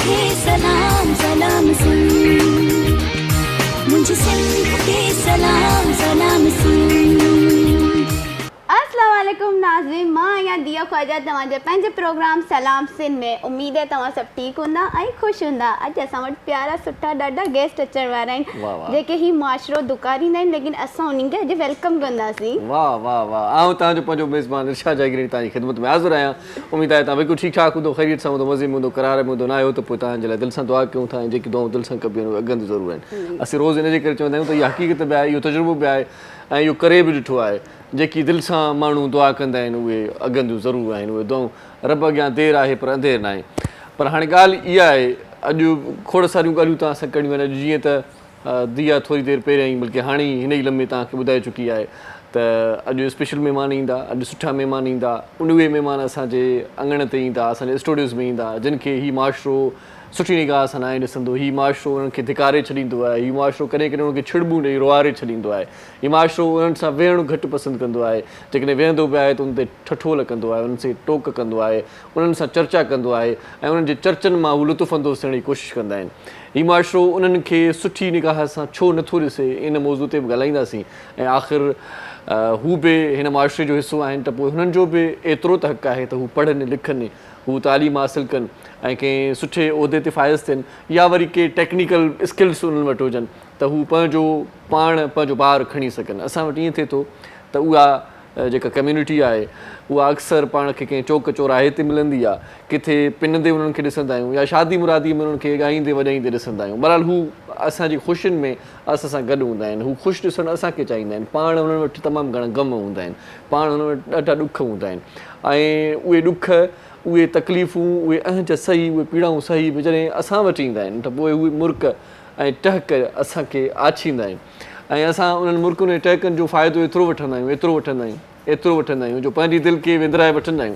खे सलाम सलाम सुन, मुझे सिंध खे सलाम सलाम सुन। अस्सलाम वालेकुम नाज़रीन, मां आहियां दिया ख्वाजा तव्हांजे पंहिंजे प्रोग्राम सलाम सिंध में। उमेद है तव्हां सभु ठीकु हूंदा ऐं ख़ुशि हूंदा। अॼु असां वटि प्यारा सुठा ॾाढा गेस्ट अचण वारा आहिनि जेके ही मुआशिरो दुकारींदा आहिनि, लेकिन असां उन्हनि खे अॼु वेलकम कंदासीं। वाह वाह वाह, आऊं तव्हांजो पंहिंजो मेज़बान इरशाद जागीरी तव्हांजी ख़िदमत में हाज़िर आहियां। उमेद आहे तव्हां बिल्कुलु ठीकु ठाक हूंदो, ख़ैरियत सां हूंदो, मज़े में हूंदो, करार में हूंदो। न आहियो त पोइ तव्हांजे लाइ दिलि सां दुआ कयूं था, ऐं जेकी दुआऊं दिलि सां कबियूं आहिनि अॻनि ज़रूरु आहिनि। असीं रोज़ु इनजे करे चवंदा आहियूं त इहा हक़ीक़त बि आहे, इहो तजुर्बो बि आहे, ऐं इहो करे बि ॾिठो आहे। जेकी दिलि सां माण्हू दुआ कंदा आहिनि उहे अॻनि जूं ज़रूरु आहिनि। उहे दुआऊं रब अॻियां देरि आहे पर अंधेर न आहे। पर हाणे ॻाल्हि इहा आहे, अॼु खोड़ सारियूं ॻाल्हियूं तव्हां सां करणियूं आहिनि। अॼु जीअं त दिया थोरी देरि पहिरियां ई बल्कि हाणे ई हिन ई लम्हे तव्हांखे ॿुधाए चुकी आहे त अॼु स्पेशल महिमान ईंदा, अॼु सुठा महिमान ईंदा। उहे महिमान असांजे अङण ते ईंदा, असांजे स्टूडियोज़ में ईंदा, जिन खे ही मुआशिरो सुठी निगाह सां न आहे ॾिसंदो। ही मुआशिरो उन्हनि खे धिकारे छॾींदो आहे। ही मुआशिरो कॾहिं कॾहिं उन्हनि खे छिड़िॿूं ॾेई रोआरे छॾींदो आहे। ही मुआशिरो उन्हनि सां वेहणु घटि पसंदि कंदो आहे। जेकॾहिं वेहंदो बि आहे त उन ते ठठोल कंदो आहे, उन्हनि सां टोक कंदो आहे, उन्हनि सां चर्चा कंदो आहे, ऐं उन्हनि जे चर्चनि मां हू लुत्फ़ अंदोज़ थियण जी कोशिशि कंदा आहिनि। ही मुआशिरो उन्हनि खे सुठी निगाह सां छो नथो ॾिसे, इन मौज़ू ते बि ॻाल्हाईंदासीं। ऐं आख़िर हू बि हिन मुआशिरे जो हिसो आहिनि, त पोइ हुननि जो बि एतिरो त हक़ु आहे त हू पढ़नि लिखनि, हू तालीम हासिलु कनि ऐं कंहिं सुठे उहिदे ते फ़ाइज़ थियनि, या वरी के टेक्निकल स्किल्स उन्हनि वटि हुजनि त हू पंहिंजो ॿारु खणी सघनि। असां वटि ईअं थिए थो त उहा जेका कम्यूनिटी आहे उहा अक्सर पाण खे कंहिं चौक चौराहे ते मिलंदी आहे, किथे पिनंदे उन्हनि खे ॾिसंदा आहियूं, या शादी मुरादीअ में उन्हनि खे ॻाईंदे वॼाईंदे ॾिसंदा आहियूं। बहरहाल हू असांजी ख़ुशियुनि में असां सां गॾु हूंदा आहिनि। हू ख़ुशि ॾिसणु असांखे चाहींदा आहिनि। पाण हुननि वटि तमामु घणा ग़म हूंदा आहिनि, पाण हुन वटि ॾाढा ॾुख हूंदा आहिनि, ऐं उहे ॾुख, उहे तकलीफ़ूं, उहे अहज सही, उहे पीड़ाऊं सही बि जॾहिं असां वटि ईंदा आहिनि त पोइ उहे मुर्क ऐं टहक असांखे आछींदा आहिनि। ऐं असां उन्हनि मुर्कुनि ऐं टहकनि जो फ़ाइदो एतिरो वठंदा आहियूं जो पंहिंजी दिलि खे विंदराए वठंदा आहियूं।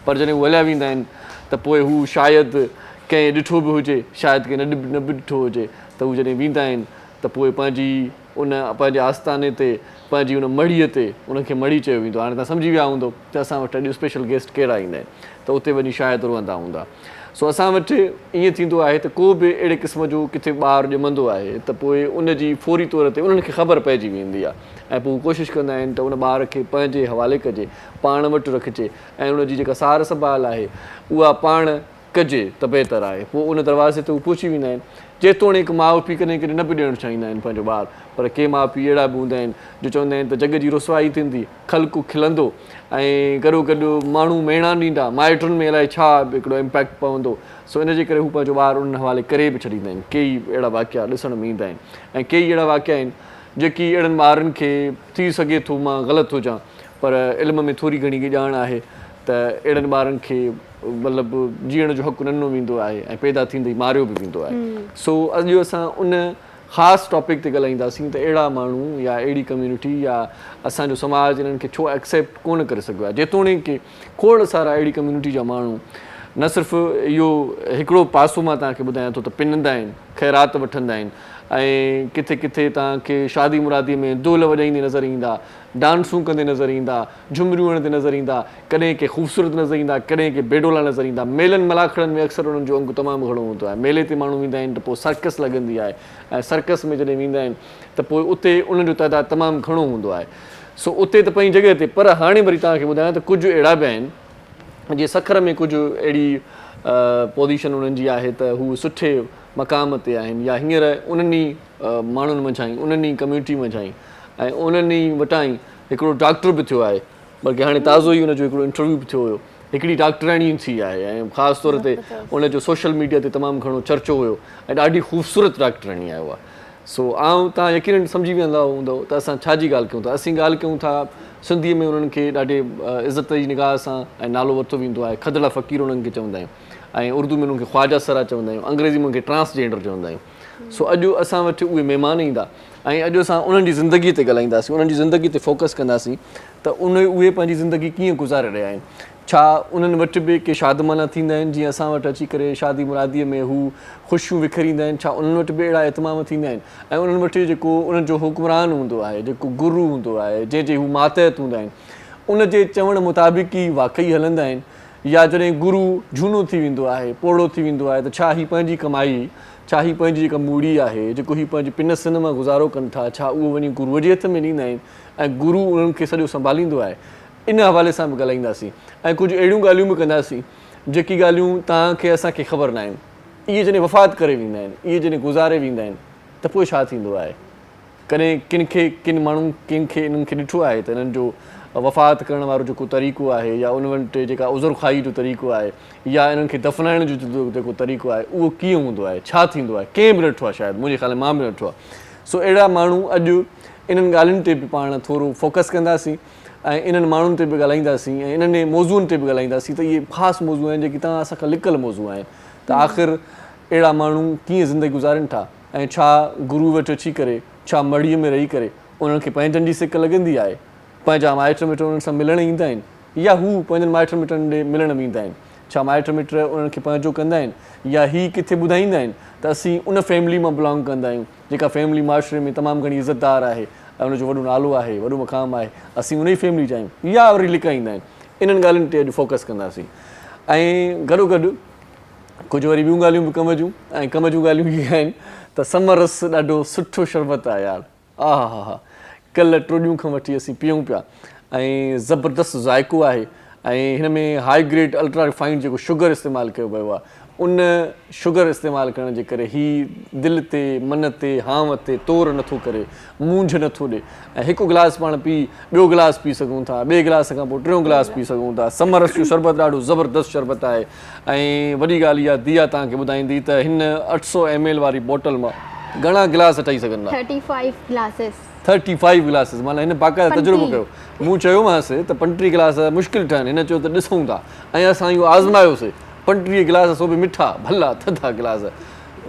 पर जॾहिं उहे हलिया वेंदा आहिनि त पोइ हू शायदि कंहिं ॾिठो बि हुजे, शायदि कंहिं न बि ॾिठो हुजे, त हू जॾहिं वेंदा आहिनि त पोइ पंहिंजे आस्थाने ते, पंहिंजी उन मढ़ीअ ते उनखे मढ़ी चयो वेंदो। हाणे तव्हां सम्झी विया हूंदो त असां वटि अॼु स्पेशल गेस्ट कहिड़ा ईंदा आहिनि, त उते वञी शायदि रोअंदा हूंदा। सो असां वटि ईअं थींदो आहे त को बि अहिड़े क़िस्म जो किथे ॿारु ॼमंदो आहे त पोइ उनजी फौरी तौर ते उन्हनि खे ख़बर पइजी वेंदी आहे, ऐं पोइ हू कोशिशि कंदा आहिनि त उन ॿार खे पंहिंजे हवाले कजे, पाण वटि रखिजे, ऐं उनजी जेका सार संभाल आहे उहा पाण कजे त बहितर आहे। पोइ उन दरवाज़े ते हू पहुची वेंदा आहिनि। जेतोणीकि माउ पीउ कॾहिं कॾहिं न बि ॾियणु चाहींदा आहिनि पंहिंजो ॿारु, पर के माउ पीउ अहिड़ा बि हूंदा आहिनि जो चवंदा आहिनि त जग जी रुसवाई थींदी, ख़ल्क़ु खिलंदो, ऐं गॾो गॾु माण्हू मेणा ॾींदा, माइटुनि में अलाए छा हिकिड़ो इम्पैक्ट पवंदो। सो इनजे करे हू पंहिंजो ॿारु उन हवाले करे बि छॾींदा आहिनि। कई अहिड़ा वाक़िया ॾिसण में ईंदा आहिनि, ऐं कई अहिड़ा वाक़िया आहिनि जेकी अहिड़नि ॿारनि खे थी सघे थो मां ग़लति हुजां, पर इल्म में थोरी घणी ॼाण आहे त अहिड़नि ॿारनि खे मतिलबु जीअण जो हक़ु ॾिनो वेंदो आहे ऐं पैदा थींदे ई मारियो बि वेंदो आहे। सो अॼु असां उन ख़ासि टॉपिक ते ॻाल्हाईंदासीं त अहिड़ा माण्हू या अहिड़ी कम्यूनिटी या असांजो समाज इन्हनि खे छो एक्सेप्ट कोन करे सघियो आहे। जेतोणीकि खोड़ सारा अहिड़ी कम्यूनिटी जा माण्हू न सिर्फ़ु इहो हिकिड़ो पासो मां तव्हांखे ॿुधायां थो त पिनंदा आहिनि, ख़ैरात वठंदा आहिनि, ऐं किथे किथे तव्हांखे शादी मुरादीअ में दोल वॼाईंदे नज़र ईंदा, डांसूं कंदे नज़र ईंदा, झुमरियूं हणंदे नज़र ईंदा, कॾहिं के ख़ूबसूरत नज़र ईंदा, कॾहिं के बेडोला नज़र ईंदा। मेलनि मलाखड़नि में अक्सर उन्हनि जो अंगु तमामु घणो हूंदो आहे। मेले ते माण्हू वेंदा आहिनि त पोइ सर्कस लॻंदी आहे, ऐं सर्कस में जॾहिं वेंदा आहिनि त पोइ उते उन्हनि जो तइदादु तमामु घणो हूंदो आहे। सो उते त पंहिंजी जॻह ते, पर हाणे वरी तव्हांखे ॿुधायां त कुझु अहिड़ा बि आहिनि जीअं सखर में कुझु अहिड़ी पोज़ीशन उन्हनि जी आहे त हू सुठे मक़ाम ते आहिनि, या हींअर उन्हनि माण्हुनि मंझां ई, उन्हनि कम्यूनिटी मंझां ई, ऐं उन्हनि वटां ई हिकिड़ो डॉक्टर बि थियो आहे। बल्कि हाणे ताज़ो ई हुनजो हिकिड़ो इंटरव्यू बि थियो हुयो। हिकिड़ी डॉक्टराणी थी आहे, ऐं ख़ासि तौर ते उनजो सोशल मीडिया ते तमामु घणो चर्चो हुयो, ऐं ॾाढी ख़ूबसूरत डॉक्टराणी आहे उहा। सो तव्हां यकीनन सम्झी वेंदा हूंदव त असां छा जी ॻाल्हि कयूं था। असीं ॻाल्हि कयूं था सिंधीअ में उन्हनि खे ॾाढे इज़त जी निगाह सां ऐं नालो वरितो वेंदो आहे, खदड़ा फ़क़ीर उन्हनि खे चवंदा आहियूं, ऐं उर्दू में उन्हनि खे ख्वाजा सरा चवंदा आहियूं, अंग्रेज़ी में उनखे ट्रांसजेंडर चवंदा आहियूं। सो अॼु असां वटि उहे महिमान ईंदा, ऐं अॼु असां उन्हनि जी ज़िंदगीअ ते ॻाल्हाईंदासीं, उन्हनि जी ज़िंदगी ते फोकस कंदासीं त उहे पंहिंजी ज़िंदगी कीअं गुज़ारे रहिया आहिनि। छा उन्हनि वटि बि के शादमाना थींदा आहिनि जीअं असां वटि अची करे शादी मुरादीअ में हू ख़ुशियूं विखरींदा आहिनि, छा उन्हनि वटि बि अहिड़ा इतमाम थींदा आहिनि, ऐं उन्हनि वटि जेको उन्हनि जो हुक्मरान हूंदो आहे, जेको गुरू हूंदो आहे, जंहिंजे हू मातहत हूंदा आहिनि, उन जे चवण मुताबिक़ ई वाक़ई हलंदा आहिनि, या जॾहिं गुरू झूनो थी वेंदो आहे पोड़ो थी वेंदो आहे त छा ही पंहिंजी कमाई छा ही पंहिंजी जेका मूड़ी आहे जेको ही पंहिंजी पिन सिन मां गुज़ारो कनि था छा उहो वञी गुरूअ जे हथ में ॾींदा आहिनि ऐं गुरू उन्हनि खे सॼो संभालींदो आहे इन हवाले सां बि ॻाल्हाईंदासीं ऐं कुझु अहिड़ियूं ॻाल्हियूं बि कंदासीं जेकी ॻाल्हियूं तव्हांखे असांखे ख़बर न आहिनि इहे जॾहिं वफ़ात करे वेंदा आहिनि इहे जॾहिं गुज़ारे वेंदा आहिनि त पोइ छा थींदो आहे कॾहिं किन माण्हू किन खे इन्हनि खे ॾिठो आहे त इन्हनि जो वफ़ात करण वारो जेको तरीक़ो आहे या उन वटि जेका उज़र खाई जो तरीक़ो आहे या इन्हनि खे दफ़नाइण जो जेको तरीक़ो आहे उहो कीअं हूंदो आहे छा थींदो आहे कंहिं बि ॾिठो आहे शायदि मुंहिंजे ख़्याल मां बि ॾिठो आहे सो अहिड़ा माण्हू अॼु इन्हनि ॻाल्हियुनि ते बि पाण थोरो फोकस कंदासीं ऐं इन्हनि माण्हुनि ते बि ॻाल्हाईंदासीं ऐं इन्हनि मौज़ूअनि ते बि ॻाल्हाईंदासीं त इहे ख़ासि मौज़ू आहिनि जेकी तव्हां असांखां लिकियल मौज़ू आहिनि त आख़िर अहिड़ा माण्हू कीअं ज़िंदगी गुज़ारनि था ऐं छा गुरू वटि अची करे छा मड़ीअ में रही करे उन्हनि खे पंहिंजनि जी सिक लॻंदी आहे पंहिंजा माइट मिट उन्हनि सां मिलणु ईंदा आहिनि या हू पंहिंजनि माइट मिटनि ॾे मिलणु ईंदा आहिनि छा माइट मिट उन्हनि खे पंहिंजो कंदा आहिनि या ही किथे ॿुधाईंदा आहिनि त असीं उन फैमिली मां बिलोंग कंदा आहियूं जेका फैमिली माशरे में तमामु घणी इज़तदार आहे ऐं उनजो वॾो नालो आहे वॾो मक़ाम आहे असीं उन ई फैमिली जा आहियूं या वरी लिकाईंदा आहिनि इन्हनि ॻाल्हियुनि ते अॼु फोकस कंदासीं ऐं गॾोगॾु कुझु वरी ॿियूं ॻाल्हियूं बि कम जूं ऐं कम जूं ॻाल्हियूं इहे आहिनि त समरस ॾाढो सुठो शरबत आहे यार हा हा हा कल्ह टियों खां वठी असीं पीऊं पिया ऐं ज़बरदस्त ज़ाइक़ो आहे ऐं हिन में हाई ग्रेड अल्ट्रा रिफाइंड जेको शुगर इस्तेमालु कयो वियो आहे उन शुगर इस्तेमालु करण जे करे ही दिलि ते मन ते हांव ते तौर नथो करे मूंझ नथो ॾिए ऐं हिकु गिलास पाण पी ॿियो गिलास पी सघूं था ॿिए गिलास खां पोइ टियों गिलास पी सघूं था समरस जो शरबत ॾाढो ज़बरदस्त शरबत आहे ऐं वॾी ॻाल्हि इहा दिया तव्हांखे ॿुधाईंदी त हिन 800 ml वारी बोटल मां घणा गिलास ठही सघंदा 35 गिलासिस माना हिन बाक़ाइदा तजुर्बो कयो मूं चयोमांसि त 35 गिलास मुश्किल ठहनि हिन चयो त ॾिसूं था ऐं असां इहो आज़मायोसीं 35 गिलास सो बि मिठा भला थधा गिलास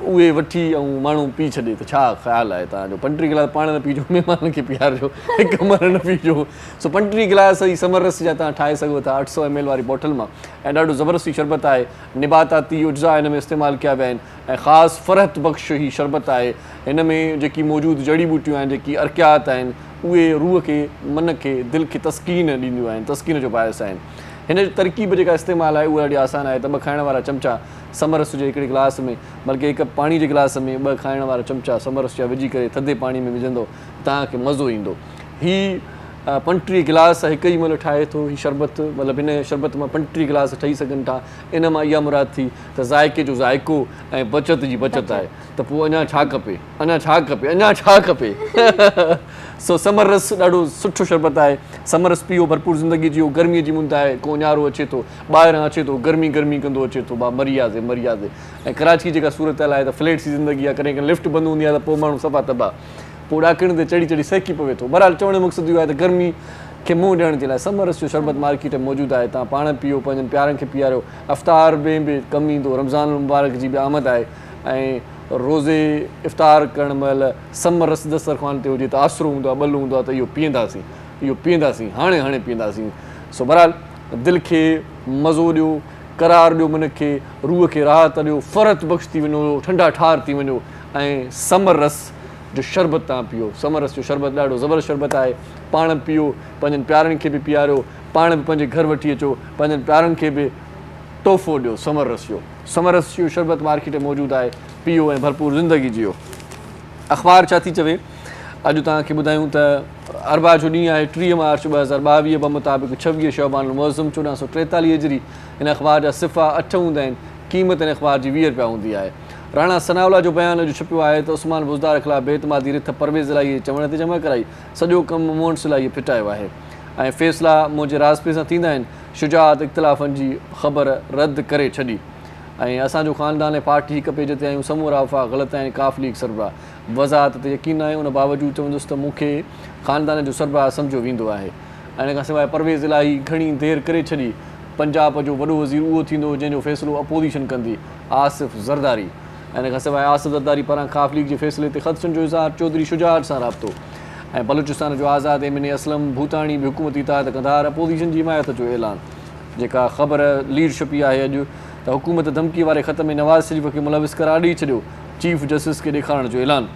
उहे वठी ऐं माण्हू पी छॾे त छा ख़्यालु आहे तव्हांजो 35 गिलास पाण न पीजो महिमान खे पीआरिजो हिकु मर न पीजो सो 35 गिलास ई समरस जा तव्हां ठाहे सघो था 800 ml वारी बोटल मां ऐं ॾाढो ज़बरदस्ती शरबत आहे निबाताती उज्जा हिन में इस्तेमालु कया विया आहिनि ऐं ख़ासि फ़रहत बख़्श ही शरबत आहे हिन में जेकी मौजूदु जड़ी बूटियूं आहिनि जेकी अर्कियात आहिनि उहे रूह खे मन खे दिलि खे तस्कीन ॾींदियूं आहिनि तस्कीन जो बाहिस आहिनि हिन जी तरकीब जेका इस्तेमालु आहे उहा ॾाढी आसानु आहे त 2 खाइण वारा चमचा समरस जे हिकिड़े गिलास में बल्कि हिकु पाणी जे गिलास में 2 खाइण वारा चमचा समरस जा विझी करे थधे पाणी में विझंदो तव्हांखे मज़ो ईंदो ही 35 गिलास हिकु ई महिल ठाहे थो ही शरबत मतिलबु हिन शरबत मां 35 गिलास ठही सघनि था इन मां इहा मुराद थी त ज़ाइक़े जो ज़ाइक़ो ऐं बचति जी बचति आहे त पोइ अञा छा खपे अञा छा खपे सो समरस ॾाढो सुठो शरबत आहे समरस पीओ भरपूर ज़िंदगी जियो गर्मीअ जी मुंद आहे को न्यारो अचे थो ॿाहिरां अचे थो गर्मी कंदो अचे थो मरियाज़े ऐं कराची जेका सूरत आहे त फ्लैट्स जी ज़िंदगी आहे कॾहिं लिफ्ट बंदि हूंदी आहे त पोइ माण्हू सफ़ा तबाह पोइ ॾाकिण ते चढ़ी सेकी पवे थो बहरहाल चवण जो मक़सदु इहो आहे त गर्मी खे मुंहुं ॾियण जे लाइ समरस जो शरबत मार्केट में मौजूदु आहे तव्हां पाण पीओ पंहिंजनि प्यारनि खे पीआरियो अफ़्तार में बि कमु ईंदो रमज़ान मुबारक जी बि आमद आहे ऐं रोज़े इफ़्तार करण महिल समरस दस्तरख़्वान ते हुजे त आसरो हूंदो आहे ॿल हूंदो आहे त इहो पीअंदासीं हाणे पीअंदासीं सो बहरहाल दिलि खे मज़ो ॾियो करार ॾियो मन खे रूह खे राहत ॾियो फ़रत बख़्श थी वञो ठंडा ठार थी वञो ऐं समरस जो शरबत तव्हां पीओ समरस जो शरबत ॾाढो ज़बरदस्त शरबत आहे पाण पीओ पंहिंजनि प्यारनि खे बि पीआरियो पाण बि पंहिंजे घर वठी अचो पंहिंजनि प्यारनि खे बि तोहफ़ो ॾियो समरस जो शरबत मार्केट में मौजूदु आहे पीओ ऐं भरपूर ज़िंदगी जियो अख़बार छा थी चवे अॼु तव्हांखे ॿुधायूं त अरबा जो ॾींहुं आहे 30 मार्च 2022 मुताबिक़ 26 शअबान मुअज़्ज़म 1443 हिजरी हिन अख़बार जा सिफ़ा 8 हूंदा आहिनि क़ीमत हिन अख़बार जी 20 रुपया हूंदी आहे राणा सनाउल्ला जो बयान अॼु छपियो आहे त उस्मान बुज़दार ख़िलाफ़ु बेतमादी रिथ परवेज़ इलाही चवण ते जमा कराई सॼो कमु मोहन सिलाईअ फिटायो आहे ऐं फ़ैसिला मुंहिंजे राज़पे सां थींदा आहिनि शुजात इख़्तिलाफ़नि जी ख़बर रद्द करे छॾी ऐं असांजो ख़ानदान ऐं पार्टी हिकु पेज ते आहियूं समूरा वफ़ा ग़लति आहिनि काफ़ लीग सरबराह वज़ाहत ते यकीन आहे उन बावजूदि चवंदुसि त मूंखे ख़ानदान जो सरबराह सम्झो वेंदो आहे ऐं इन खां सवाइ परवेज़ इलाही घणी देरि करे छॾी पंजाब जो वॾो वज़ीर उहो थींदो जंहिंजो फ़ैसिलो अपोज़िशन कंदी आसिफ़ ज़रदारी ऐं इन खां सवाइ आसिफ़ ज़रदारी पारां काफ़ लीग जे फ़ैसिले ते ख़दशनि जो इज़हार चौधरी शुजात सां राब्तो ऐं बलूचिस्तान जो आज़ाद एमिन असलम भूतानी बि हुकूमती इताद कंदार अपोज़िशन जी हिमायत जो ऐलान जेका ख़बर लीडशिप आहे अॼु त हुकूमत धमकी वारे ख़त में नवाज़ शरीफ़ खे मुलविस करार ॾेई छॾियो चीफ जस्टिस खे ॾेखारण जो ऐलान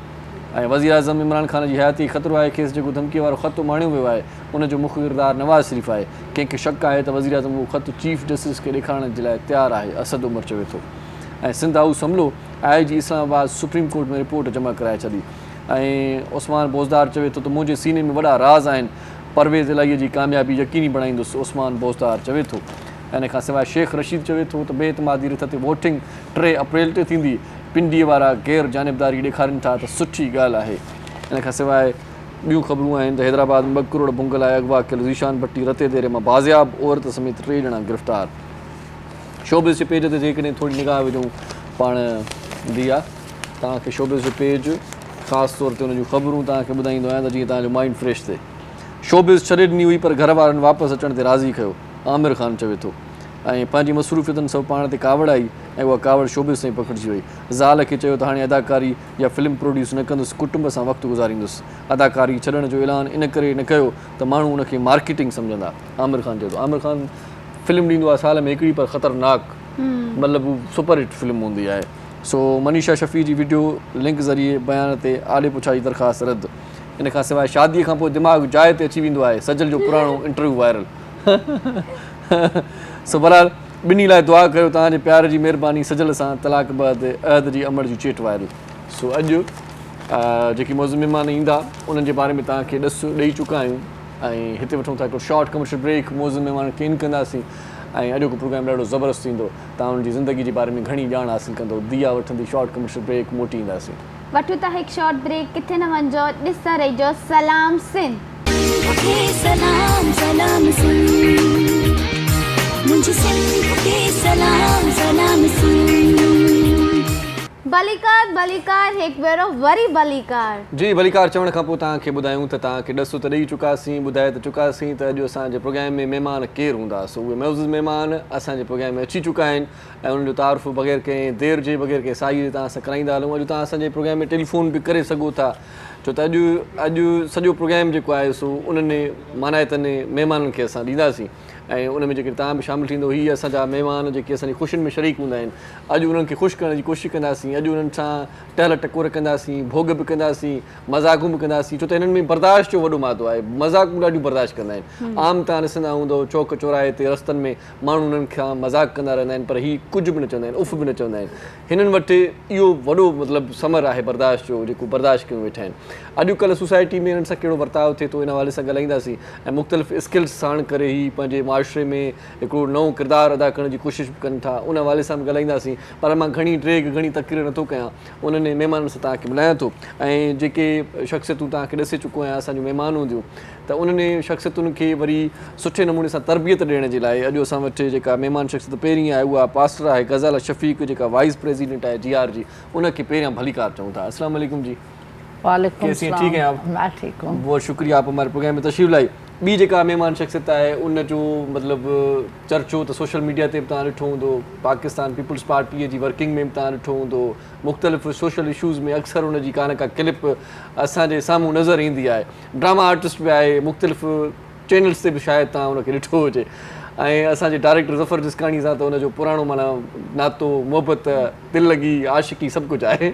ऐं वज़ीर आज़म इमरान ख़ान जी हयाती ख़तरो आहे खेसि जेको धमकीअ वारो ख़तु माणियो वियो आहे उनजो मुख्य किरदारु नवाज़ शरीफ़ आहे। कंहिंखे शक आहे त वज़ीर आज़म उहो ख़तु चीफ जस्टिस खे ॾेखारण जे लाइ तयारु आहे, असद उमर चवे थो। ऐं सिंध हाउस हमलो IG इस्लामाबाद सुप्रीम कोर्ट में रिपोर्ट जमा कराए छॾी। ऐं उस्मान बोज़दार चवे थो त मुंहिंजे सीने में वॾा राज़ आहिनि, परवेज़ इलाहीअ जी कामयाबी यकीनी बणाईंदुसि, उस्मान बोज़दार चवे थो। इन खां सवाइ शेख रशीद चवे थो त बेइतमादी रिथ ते वोटिंग 3 अप्रैल ते थींदी, पिंडीअ वारा गैर जानिबदारी ॾेखारनि था त सुठी ॻाल्हि आहे। इन खां सवाइ ॿियूं ख़बरूं आहिनि त हैदराबाद में 2 करोड़ भुंग लाइ अगवा कयल ज़ीशान भट्टी रते देरे मां बाज़ियाब, औरत समेत 3 ॼणा गिरफ़्तार। शोबिज़ जे पेज ते जेकॾहिं थोरी निगाह विझूं पाण दिया तव्हांखे शोबिज़ जो पेज ख़ासि तौर ते उन जूं ख़बरूं तव्हांखे ॿुधाईंदो आहियां त जीअं तव्हांजो माइंड फ्रेश थिए। शोबिज़ छॾे ॾिनी हुई पर घर वारनि वापसि अचण ते राज़ी कयो, आमिर ख़ान चवे थो। ऐं पंहिंजी मसरूफ़ियतुनि सां पाण ते कावड़ आई ऐं उहा कावड़ शोबिज़ ताईं पखिड़िजी वई। ज़ाल खे चयो त हाणे अदाकारी या फिल्म प्रोड्यूस न कंदुसि, कुटुंब सां वक़्तु गुज़ारींदुसि। अदाकारी छॾण जो ऐलान इन करे न कयो त माण्हू उनखे मार्केटिंग सम्झंदा, आमिर ख़ान चयो। आमिर ख़ान फिल्म ॾींदो आहे साल में हिकिड़ी, पर ख़तरनाक, मतिलबु हू सुपरहिट फिल्म हूंदी आहे। सो मनीषा शफ़ी जी वीडियो लिंक ज़रिए बयान ते आले पुछा जी दरख़्वास्त रद्द। इन खां सवाइ शादीअ खां पोइ दिमाग़ जाइ ते अची वेंदो आहे, सजल जो पुराणो इंटरव्यू वायरल। सो बहरहाल ॿिन्ही लाइ दुआ कयो, तव्हांजे प्यार जी महिरबानी सजल सां तलाक बाद अहद जी अमर जी चेट वायरल। सो अॼु जेकी मौज़ूं महिमान ईंदा उन्हनि जे बारे में तव्हांखे ॾसु ॾेई चुका आहियूं ऐं हिते वठूं था हिकिड़ो शॉर्ट कमर्शियल ब्रेक। मौज़ूं महिमान खे इन कंदासीं ऐं अॼोको प्रोग्राम ॾाढो ज़बरदस्त थींदो, तव्हां हुनजी ज़िंदगी जे बारे में घणी ॼाण हासिलु कंदो। दिया वठंदी शॉर्ट कमर्शियल ब्रेक, मोटी ईंदासीं। वठूं था हिकु शॉर्ट ब्रेक, किथे न वञिजो, ॾिसंदा रहिजो सलाम सिंध। सलाम सलाम सिंध, मुझे सिंध के सलाम सलाम सिंध। भलीकार भलीकार हिकु भेरो वरी भलीकार। जी भलीकार चवण खां पोइ तव्हांखे ॿुधायूं त तव्हांखे ॾसु त ॾेई चुकासीं, ॿुधाए त चुकासीं त अॼु असांजे प्रोग्राम में महिमान केरु हूंदा। सो उहे मौज़ूज़ महिमान असांजे प्रोग्राम में अची चुका आहिनि ऐं उन्हनि जो तारुफ़ बग़ैर कंहिं देरि जे बग़ैर कंहिं साई जे तव्हां सां कराईंदा हलूं। अॼु तव्हां असांजे प्रोग्राम में टेलीफोन बि करे सघो था, छो त अॼु सॼो प्रोग्राम जेको आहे सो उन्हनि मानाइतनि महिमाननि खे असां ॾींदासीं ऐं उन में जेके तव्हां बि शामिलु थींदो। हीअ असांजा महिमान जेके असांजी ख़ुशियुनि में शरीक हूंदा आहिनि, अॼु उन्हनि खे ख़ुशि करण जी कोशिशि कंदासीं। अॼु उन्हनि सां टहल टकोर कंदासीं, भोग बि कंदासीं, मज़ाक़ूं बि कंदासीं, छो त हिननि में बर्दाश्त जो वॾो महत्व आहे। मज़ाक़ूं ॾाढियूं बर्दाश्त कंदा आहिनि। आम तव्हां ॾिसंदा हूंदव चौक चौराहे ते रस्तनि में माण्हू उन्हनि खां मज़ाक़ कंदा रहंदा आहिनि, पर हीअ कुझु बि न चवंदा आहिनि, उफ़ बि न चवंदा आहिनि। हिननि वटि इहो वॾो मतिलबु समर आहे बर्दाश्त जो, जेको बर्दाश्त कयूं वेठा आहिनि। अॼुकल्ह सोसाइटी में हिननि सां कहिड़ो बर्ताव थिए थो इन हवाले सां ॻाल्हाईंदासीं ऐं मुख़्तलिफ़ स्किल्स साण करे ई पंहिंजे मुआशिरे में हिकिड़ो नओं किरदारु अदा करण जी कोशिशि बि कनि था, उन हवाले सां बि ॻाल्हाईंदासीं। पर मां घणी ड्रेग घणी तक़रीर नथो कयां, उन्हनि महिमाननि सां तव्हांखे मिलायां थो ऐं जेके शख़्सियतूं तव्हांखे ॾिसे चुको आहियां असांजूं महिमान हूंदियूं, त उन्हनि शख़्सियतुनि खे वरी सुठे नमूने सां तरबियत ॾियण जे लाइ अॼु असां वटि जेका महिमान शख़्सियत पहिरीं आहे उहा पास्टर आहे गज़ाला शफ़ीक़, जेका वाइस प्रेसिडेंट आहे GR जी। उनखे पहिरियां भलीकार चऊं था। अस्सलाम वालेकुम जी। वालेकुम कैसी हैं? ठीक हैं आप? मैं ठीक हूँ। बहुत शुक्रिया आप हमारे प्रोग्राम में तशरीफ़ लाई। ॿी जेका महिमान शख़्सियत आहे उन जो मतिलबु चर्चो त सोशल मीडिया ते बि तव्हां ॾिठो हूंदो, पाकिस्तान पीपुल्स पार्टीअ जी वर्किंग में बि तव्हां ॾिठो हूंदो, मुख़्तलिफ़ सोशल इशूज़ में अक्सर उन जी का न का क्लिप असांजे साम्हूं नज़र ईंदी आहे। ड्रामा आर्टिस्ट बि आहे, मुख़्तलिफ़ चैनल्स ते बि शायदि तव्हां उनखे ॾिठो हुजे ऐं असांजे डायरेक्टर ज़फ़र जिस्कानी सां त उनजो पुराणो माना नातो, मोहबत, दिलि लॻी, आशिकी सभु कुझु आहे।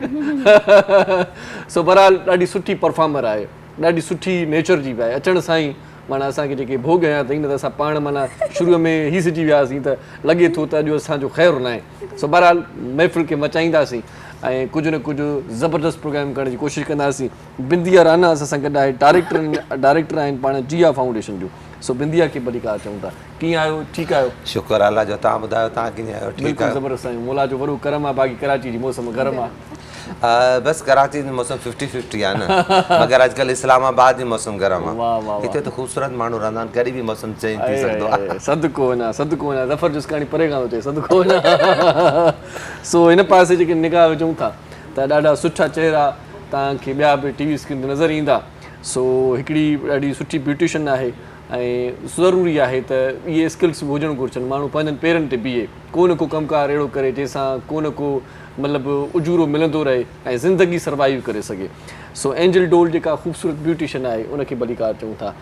सो बहरहाल ॾाढी सुठी परफॉर्मर आहे, ॾाढी सुठी नेचर जी बि आहे। अचण सां ई माना असांखे जेके भोग हयां अथई न त असां पाण माना शुरूअ में ई सिजी वियासीं त लॻे थो त अॼु असांजो ख़ैरु न आहे। सो बहरहाल महफ़िल खे मचाईंदासीं ऐं कुझु न कुझु ज़बरदस्त प्रोग्राम करण जी कोशिशि कंदासीं। बिंदिया राना असां सां गॾु आहे, डायरेक्टर आहिनि पाण जिया फाउंडेशन जूं। सो बिंदिया खे भलीकार चऊं था। कीअं आहियो? ठीकु आहियो? शुक्र अल्लाह जो। तव्हां ॿुधायो तव्हां कीअं आहियो? ठीकु आहे, ज़बरदस्त आहियूं। मौला जो वॾो करम आहे। बाक़ी कराची जी मौसम गरम आहे। बसि कराची जो मौसम 50-50 आहे न, मगर अॼुकल्ह इस्लामाबाद जी मौसम गरम आहे। हिते त ख़ूबसूरत माण्हू रहंदा आहिनि, कॾहिं बि मौसम चेंज थी सघंदो आहे। सदको वञा, सदको वञा, ज़फ़र जिस्कानी परे खां थो चए सदको वञा। सो हिन पासे जेके निगाह विझूं था त ॾाढा सुठा चहिरा तव्हांखे ॿिया बि TV स्क्रीन ते नज़र ईंदा। सो हिकिड़ी ॾाढी सुठी ब्यूटिशन आहे ऐं ज़रूरी आहे त इहे स्किल्स बि हुजणु घुरिजनि। माण्हू पंहिंजनि पेरनि ते बीहे, को न को कमकार अहिड़ो करे जंहिंसां को न को मतिलबु उजूरो मिलंदो रहे ऐं ज़िंदगी सर्वाइव करे सघे। सो एंजल डोल जेका ख़ूबसूरत ब्यूटिशन आहे उनखे भलीकार चऊं था।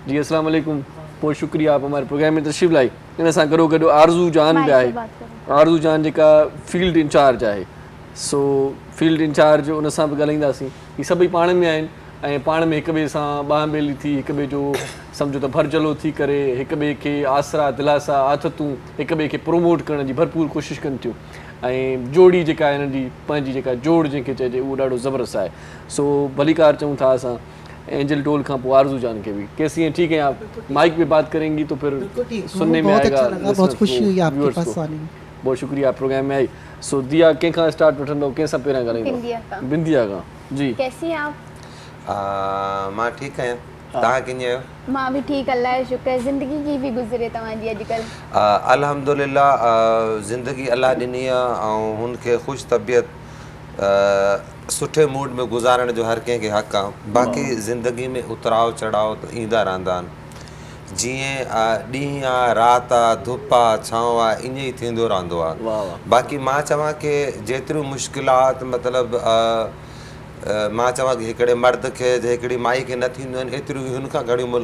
जी अस्सलाम वालेकुम, बहुत शुक्रिया आप हमारे प्रोग्राम में तशरीफ़ लाई। इन सां गॾो गॾु आरज़ू जान बि आहे। आरज़ू जान जेका फील्ड इंचार्ज आहे सो फील्ड इंचार्ज उन सां बि ॻाल्हाईंदासीं। ही सभई पाण में आहिनि ऐं पाण में हिक ॿिए सां ॿांह ॿेली थी, हिक ॿिए जो सम्झो त भरचलो थी करे हिक ॿिए खे आसरा दिलासा आथतूं हिक ॿिए खे प्रोमोट करण जी भरपूर कोशिशि कनि थियूं। ऐं जोड़ी जेका आहे हिननि जी पंहिंजी जेका जोड़ जंहिंखे चइजे उहो ॾाढो ज़बरदस्त आहे। सो भलीकार चऊं था असां एंजल टोल खां पोइ आरज़ू जान के भी। कैसी हैं? ठीक है, आप माइक पे बात करेंगी तो फिर सुनने में आएगा। बहुत खुशी हुई आपके पास आने में। बहुत शुक्रिया प्रोग्राम में आई। सो दिया कंहिंखां स्टार्ट वठंदो, कंहिंसां पहिरियां ॻाल्हाईंदो? बिंदिया खां। जी कैसी हैं आप? मां ठीकु आहियां, तव्हां कीअं आहियो? मां भी ठीक, अल्लाह जो शुक्र। ज़िंदगी की भी गुज़रे तव्हांजी अॼुकल्ह? अल्हम्दुलिल्लाह, ज़िंदगी अल्लाह ॾिनी आहे ऐं हुनखे ख़ुशि तबियत सुठे मूड में गुज़ारण जो हर कंहिंखे हक़ आहे। बाक़ी ज़िंदगी में उतराव चढ़ाव त ईंदा रहंदा आहिनि। जीअं ॾींहुं आहे, राति आहे, धुप आहे, छांव आहे, ईअं ई थींदो रहंदो आहे। बाक़ी मां चवां की जेतिरियूं मुश्किलात मतिलबु मां चवां की हिकिड़े मर्द खे हिकिड़ी माई खे न थींदियूं आहिनि, एतिरियूं हुन खां घणियूं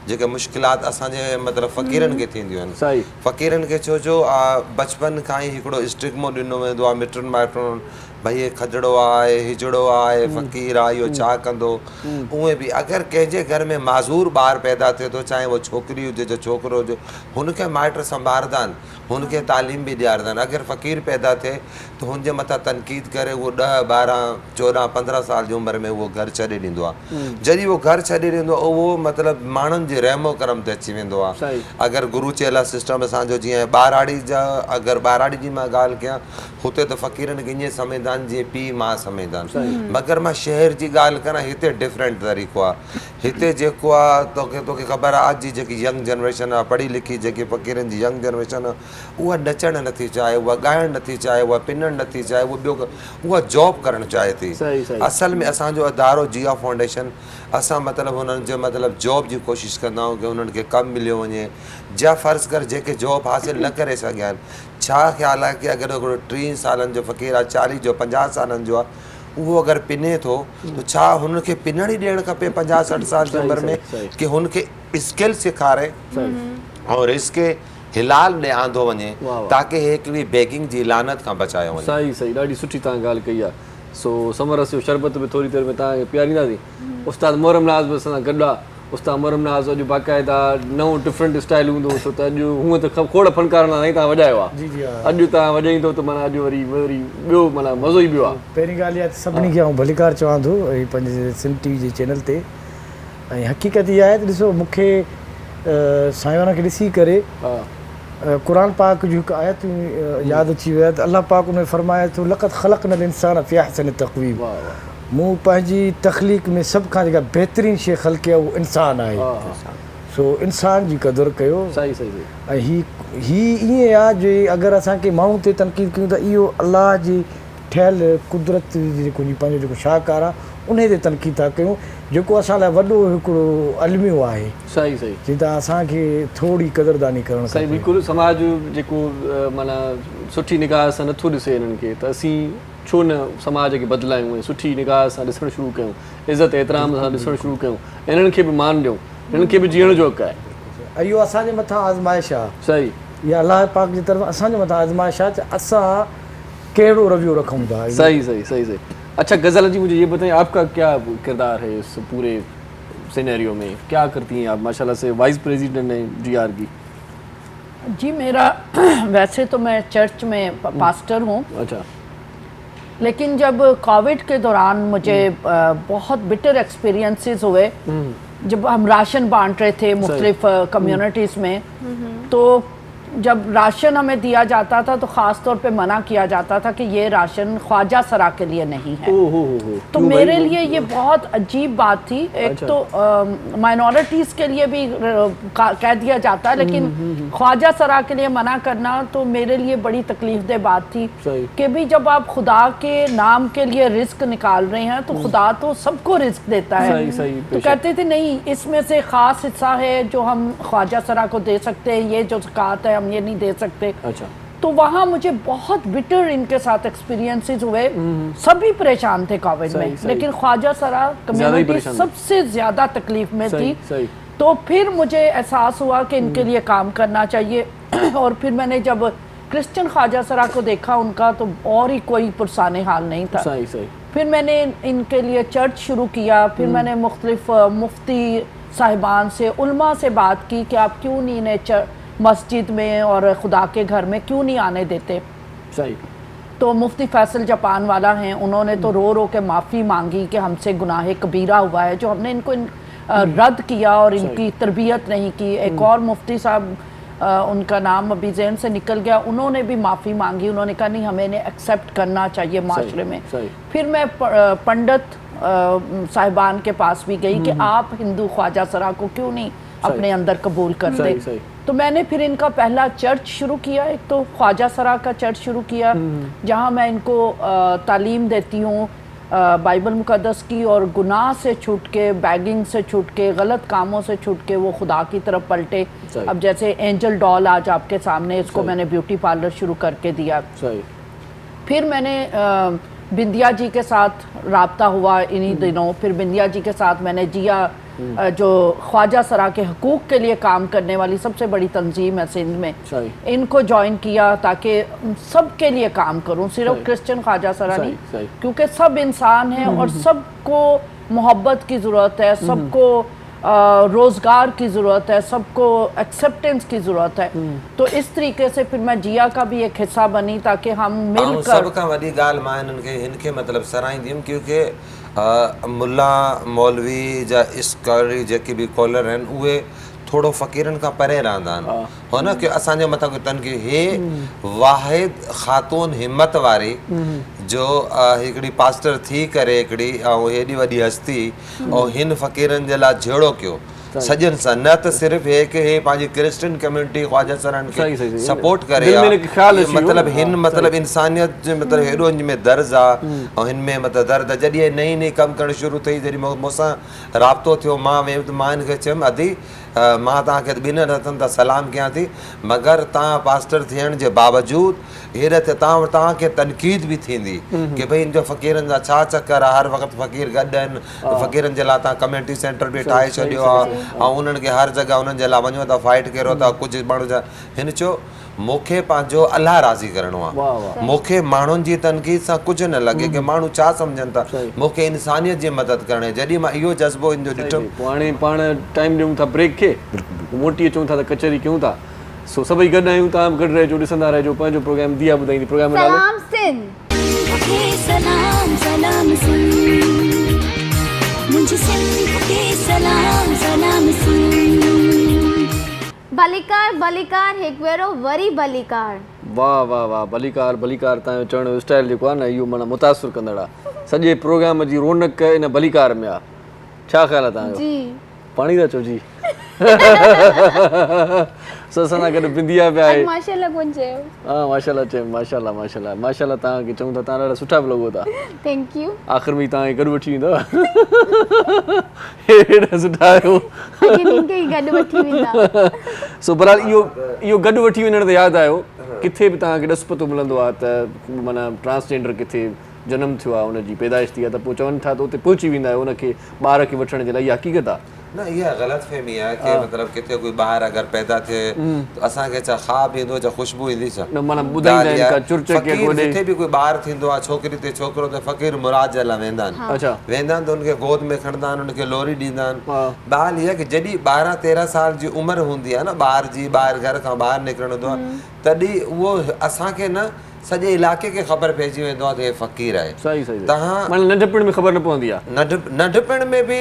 जेके मुश्किलात असांजे मतिलबु फ़क़ीरनि खे थींदियूं आहिनि। फ़क़ीरनि खे छो जो बचपन खां ई हिकिड़ो स्टिग्मो ॾिनो वेंदो आहे मिटुनि माइटुनि, भई हे खजड़ो आहे, हिजड़ो आहे, फ़क़ीर आहे, इहो छा कंदो। उहे बि अगरि कंहिंजे घर में माज़ूर ॿारु पैदा थिए थो, चाहे उहो छोकिरी हुजे जो छोकिरो हुजे, हुनखे माइट संभालंदा आहिनि, हुनखे तालीम बि ॾियारींदा आहिनि। अगरि फ़क़ीर पैदा थिए त हुनजे मथां तनक़ीद करे उहो 10, 12, 14, 15 साल जी उमिरि में उहो घर छॾे ॾींदो आहे। जॾहिं उहो घर छॾे ॾींदो आहे उहो मतिलबु माण्हुनि जे रहमो करम ते अची वेंदो आहे। अगरि गुरू चयल सिस्टम असांजो जीअं ॿाराड़ी जा, अगरि ॿाराड़ी जी मां ॻाल्हि कयां, हुते त फ़क़ीरनि खे ईअं सम्झंदा आहिनि जीअं पीउ मां सम्झंदा आहिनि। मगर मां शहर जी ॻाल्हि करां, हिते डिफरेंट तरीक़ो आहे। हिते जेको आहे तोखे ख़बर आहे, अॼु जी जेकी यंग जनरेशन आहे, पढ़ी लिखी जेकी फ़क़ीरनि जी यंग जनरेशन आहे, उहा नचणु नथी चाहे, उहा ॻाइणु नथी चाहे, उहा पिनणु नथी चाहे, उहा जॉब करणु चाहे थी। असल में असांजो अदारो जिया फाउंडेशन, असां मतिलबु हुननि जो मतिलबु जॉब जी कोशिशि कंदा आहियूं की हुननि खे कमु मिलियो वञे। जा फ़र्ज़ु कर जेके जॉब हासिलु न करे सघिया आहिनि, छा ख़्यालु आहे की अगरि हिकिड़ो 30 सालनि जो फ़क़ीर आहे, 40 जो, 50 सालनि जो आहे, उहो अगरि पिने थो त छा हुनखे पिनण ई ॾियणु खपे 50-60 साल जी उमिरि में, की हुनखे स्किल सेखारे और रिस्क हिलाल ॾे आंदो वञे ताकी हिकिड़ी बेगिंग जी लानत खां बचायो वञे। सही सही, ॾाढी सुठी तव्हां ॻाल्हि कई आहे। सो समरस जो शरबत बि थोरी देरि में तव्हांखे पीआरींदासीं। उस्ताद मोहरम नाज़ बि असां सां गॾु आहे। उस्ताद मोहरम नाज़ अॼु बाक़ाइदा नओं डिफरेंट स्टाइल हूंदो, छो त अॼु हूअं त खोड़ फनकार साईं तव्हां वॼायो आहे। अॼु तव्हां वॼाईंदो त माना अॼु वरी ॿियो माना मज़ो ई ॿियो आहे। पहिरीं ॻाल्हि इहा त सभिनी खे भलीकार चवां थो पंहिंजे सिंध टीवी जे चैनल ते। ऐं हक़ीक़त इहा आहे त ॾिसो, मूंखे साईवान खे ॾिसी करे क़ुर पाक जो हिकु आयत यादि अची वियो आहे त अलाह पाक उन में फरमाए थो, लक़द ख़लक़नल इंसान फ़ी अहसन तक़वीम। मूं पंहिंजी तख़लीक़ में सभ खां जेका बहितरीनु शइ ख़लक़ी आहे उहो इंसानु आहे। सो इंसान जी क़दुरु कयो। ऐं हीअ ईअं आहे जे अगरि असांखे माण्हू ते तनक़ीद कयूं त इहो अलाह जी ठहियलु कुदरत जेको पंहिंजो जेको शाहकार आहे उन ते तनक़ीद था कयूं, जेको असां लाइ वॾो हिकिड़ो अलमियो आहे। सही सही, जीअं त असांखे थोरी क़दरदानी करणु सही। बिल्कुलु, समाज जेको माना सुठी निगाह सां नथो ॾिसे हिननि खे, त असीं छो न समाज खे बदिलायूं ऐं सुठी निगाह सां ॾिसणु शुरू कयूं, इज़त एतिराम सां ॾिसणु शुरू कयूं, हिननि खे बि मान ॾियूं, हिननि खे बि जीअण जो हक़ आहे। इहो असांजे मथां आज़माइश आहे। सही, इहा अलाह पाक जी तरफ़ असांजे मथां आज़माइश आहे त असां कहिड़ो रवैयो रखूं था। सही सही सही सही। अच्छा गज़ल जी, मुझे ये बताइए आपका क्या किरदार है इस पूरे सिनेरियो में, क्या करती हैं आप? माशाल्लाह से वाइस प्रेसिडेंट हैं जीआर की। जी मेरा वैसे तो मैं चर्च में पास्टर हूँ। अच्छा। लेकिन जब कोविड के दौरान मुझे बहुत बिटर एक्सपीरियंसेस हुए, जब हम राशन बांट रहे थे मुख्तलिफ कम्युनिटीज़ में, तो जब राशन हमें दिया जाता था तो ख़ास तौर पे मना किया जाता था कि ये राशन ख्वाजा सरा के लिए नहीं है। तो मेरे लिए ये बहुत अजीब बात थी। एक तो माइनॉरिटीज़ के लिए भी कह दिया जाता है, लेकिन ख्वाजा सरा के लिए मना करना तो मेरे लिए बड़ी तकलीफदेह बात थी कि भी जब आप खुदा के नाम के लिए रिस्क निकाल रहे हैं तो खुदा तो सबको रिस्क देता है। तो कहते थे नहीं, इसमें से ख़ास हिस्सा है जो हम ख्वाजा सरा को दे सकते हैं, ये जो ज़कात है हम ये नहीं दे सकते। अच्छा। तो वहाँ मुझे बहुत बिटर इनके साथ एक्सपीरियंसेस हुए। सभी परेशान थे कोविड में, लेकिन ख्वाजा सरा कम्युनिटी सबसे ज़्यादा तकलीफ में थी। तो फिर मुझे एहसास हुआ कि इनके लिए काम करना चाहिए। और फिर मैंने जब क्रिश्चियन ख्वाजा सरा को देखा उनका तो और ही कोई पुरसाने हाल नहीं था। सही सही। फिर मैंने इनके लिए चर्च शुरू किया, फिर मैंने मुख्तलिफ मुफ्ती साहिबान से, उल्मा से बात की कि आप क्यों नहीं इन्हें मस्जिद में और खुदा के घर में क्यों नहीं आने देते। सही। तो मुफ्ती फैसल जापान वाला हैं, उन्होंने तो रो रो के माफ़ी मांगी कि हमसे गुनाह कबीरा हुआ है जो हमने इनको रद्द किया और इनकी तरबियत नहीं की। एक और मुफ्ती साहब, उनका नाम अभी ज़हन से निकल गया, उन्होंने भी माफ़ी मांगी, उन्होंने कहा नहीं हमें इन्हें एक्सेप्ट करना चाहिए माशरे में। फिर मैं पंडित साहिबान के पास भी गई कि आप हिंदू ख्वाजा सरा को क्यों नहीं अपने अंदर कबूल करते। तो मैंने फिर इनका पहला चर्च शुरू किया, एक तो ख्वाजा सरा का चर्च शुरू किया जहाँ मैं इनको तालीम देती हूँ बाइबल मुकद्दस की, और गुनाह से छूट के, बैगिंग से छूट के, गलत कामों से छूट के वो खुदा की तरफ पलटे। अब जैसे एंजल डॉल आज आपके सामने, इसको मैंने ब्यूटी पार्लर शुरू करके दिया। फिर मैंने बिंदिया जी के साथ राब्ता हुआ इन्हीं दिनों, फिर बिंदिया जी के साथ मैंने जिया जो ख्वाजा सरा के हकूक़ के लिए काम करने वाली सबसे बड़ी तंजीम है सिंध में, इनको ज्वाइन किया ताकि सबके लिए काम करूं, सिर्फ क्रिश्चियन ख्वाजा सरा नहीं, क्योंकि सब इंसान हैं और सबको मोहब्बत की ज़रूरत है, सबको रोज़गार की ज़रूरत है, सबको एक्सेप्टेंस की ज़रूरत है। तो इस तरीके से फिर मैं जिया का भी एक हिस्सा बनी ताकि हम मिलकर सबका वॾी ॻाल्हि मां हिनखे मतिलबु सराहींदुमि, क्योंकि मुल्ला मौलवी जा स्कॉलरी जेके बि कॉलर आहिनि उहे थोरो फ़क़ीरनि खां परे रहंदा आहिनि, हो न कि असांजे मथां कोई तनकी हे वाहिद ख़ातून हिम्मत वारी जो हिकिड़ी पास्टर थी करे हिकिड़ी ऐं हेॾी वॾी हस्ती ऐं हिन फ़क़ीरनि जे लाइ जहिड़ो कयो सजन सां, न त सिर्फ़ु हे कि हे पंहिंजी क्रिश्चियन कम्युनिटी ख्वाजा सरनि खे सपोर्ट करे, मतिलबु हिन मतिलबु इंसानियत जे मतिलबु हेॾो हिन में दर्ज़ आहे ऐं हिन में मतिलबु दर्द जॾहिं नई नई कमु करणु शुरू थी, जॾहिं मूंसां राब्तो थियो, मां हिनखे चयुमि अदी मां तव्हांखे ॿिनि हथनि सां सलाम कयां थी, मगर तव्हां पास्टर थियण जे बावजूदि हेरत तव्हांखे तनक़ीद बि थींदी कि भई हिन जो फ़क़ीरनि जा छा चकर आहे, हर वक़्तु फ़क़ीर गॾु आहिनि, फ़क़ीरनि जे लाइ तव्हां कम्यूनिटी सेंटर बि ठाहे छॾियो आहे ऐं उन्हनि खे हर जॻह उन्हनि जे लाइ वञो था, फाइट करो था, कुझु माण्हू जा। हिन चयो मूंखे पंहिंजो अलाह राज़ी करिणो आहे, मूंखे माण्हुनि जी तनक़ीद सां कुझु न लॻे कि माण्हू छा सम्झनि था, मूंखे इंसानियत जी मदद करणी। जॾहिं मां इहो जज़्बो हिन जो ॾिठुमि, हाणे पाण टाइम ॾियूं था ब्रेक खे, मोटी अचूं था त कचहरी कयूं था, सो सभई गॾु आहियूं, तव्हां गॾु रहिजो, ॾिसंदा रहिजो पंहिंजो प्रोग्राम दिया ॿुधाईंदी। प्रोग्राम में सलाम सिंध, सलाम सलाम सिंध, मुझे सिंध के सलाम सलाम सिंध। बलिकार बलिकार हिकु भेरो वरी बलिकार। वाह वाह वाह, बलिकार बलिकार तव्हांजो चवण जो स्टाइल जेको आहे न इहो माना मुतासिर कंदड़ आहे, सॼे प्रोग्राम जी रौनक इन बलिकार में आहे। छा ख़्याल आहे तव्हांजो? जी पाणी था चओ जी असां सां गॾु बिंदिया पिया आहे। माशाल्लाह कोन चयो? हा माशाल्लाह चयो, माशाल्लाह माशाल्लाह माशाल्लाह, तव्हांखे चऊं था तव्हां ॾाढा सुठा बि लॻो था। Thank U. आख़िर में तव्हांखे गॾु वठी ईंदव हेॾा सुठा आहियो। गॾु वठी वेंदा। सो बहरहाल इहो गॾु वठी वञण ते यादि आयो, किथे बि तव्हांखे ॾस पतो मिलंदो आहे त माना ट्रांसजेंडर किथे जनम थियो आहे, हुनजी पैदाइश थी आहे, त पोइ चवनि था त उते पहुची वेंदा आहियो हुनखे ॿार खे वठण जे लाइ। इहा हक़ीक़त आहे न, इहा ग़लतफ़हमी आहे कि मतिलबु किथे कोई ॿाहिरि अगरि पैदा थिए त असांखे छा ख़्वाब ईंदो, छा ख़ुशबू ईंदी, छा माना ॿुधाईंदा आहिनि का चुर चके जिथे बि कोई ॿारु थींदो आहे, छोकिरी ते छोकिरो ते फ़क़ीर मुराद जे लाइ वेंदा आहिनि। अच्छा वेंदा आहिनि त हुनखे गोद में खणंदा आहिनि, हुनखे लोरी ॾींदा आहिनि। ॻाल्हि इहा कि जॾहिं 12-13 साल जी उमिरि हूंदी आहे न ॿार जी, ॿाहिरि घर खां ॿाहिरि निकिरणो हूंदो आहे, तॾहिं उहो असांखे न सॼे इलाइक़े खे ख़बर पइजी वेंदो आहे त हे फ़क़ीर आहे। सही सही। तव्हां नंढपण में ख़बर न पवंदी आहे, नंढपण में बि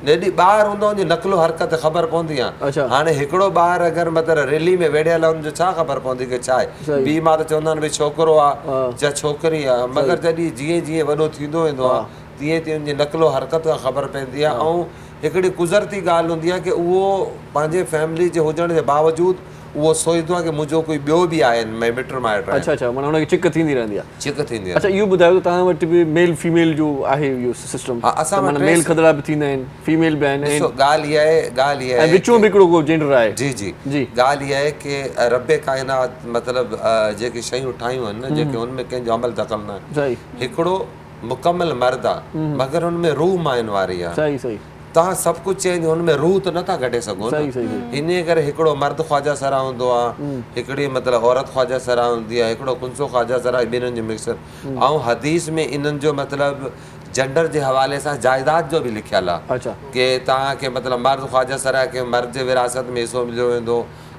जॾहिं ॿारु हूंदो हुनजी नक़लो हरकत ख़बर पवंदी आहे। हाणे हिकिड़ो ॿारु अगरि मतिलबु रैली में वेड़ियल आहे, हुनजो छा ख़बर पवंदी कि छा आहे। ॿी मां त चवंदा आहिनि भई छोकिरो आहे या छोकिरी आहे, मगर जॾहिं जीअं जीअं वॾो थींदो वेंदो आहे तीअं तीअं हुनजी नक़लो हरकत खां ख़बर पवंदी आहे। ऐं हिकिड़ी कुदरती ॻाल्हि हूंदी आहे कि उहो पंहिंजे फैमिली जे हुजण जे बावजूदि उहो सोचदो आहे कि मुंहिंजो कोई ॿियो बि आहे, मिट माइट। अच्छा अच्छा, माना हुनखे चिक थींदी रहंदी आहे। चिक थींदी आहे। अच्छा इहो ॿुधायो त तव्हां वटि बि मेल फीमेल जो आहे इहो सिस्टम? हा, असां माना मेल खदड़ा बि थींदा आहिनि, फीमेल बि आहिनि। ॻाल्हि इहा आहे विच में बि हिकिड़ो को जेंडर आहे। जी जी जी। ॻाल्हि इहा आहे कि रब काइनात मतिलबु जेके शयूं ठाहियूं आहिनि न, जेके हुनमें कंहिंजो अमल दख़ल न आहे, हिकिड़ो मुकमल मर्द आहे मगर हुनमें रूह माइन वारी आहे। सही सही। तव्हां सभु कुझु चेंज हुनमें रूह त नथा कढे सघो सही, न। सही। इन करे हिकिड़ो मर्द ख्वाजा सरा हूंदो आहे, हिकिड़ी मतिलबु औरत ख्वाजा सरा हूंदी आहे, हिकिड़ो कुंसो ख्वाजा सरा, ॿिन्हिनि जो मिक्सर। ऐं हदीस में इन्हनि जो मतिलबु जेंडर जे हवाले सां जाइदाद जो बि लिखियलु आहे अच्छा कि तव्हांखे मतिलबु मर्द ख्वाजा सरा खे मर्द जे विरासत में हिसो मिलियो वेंदो,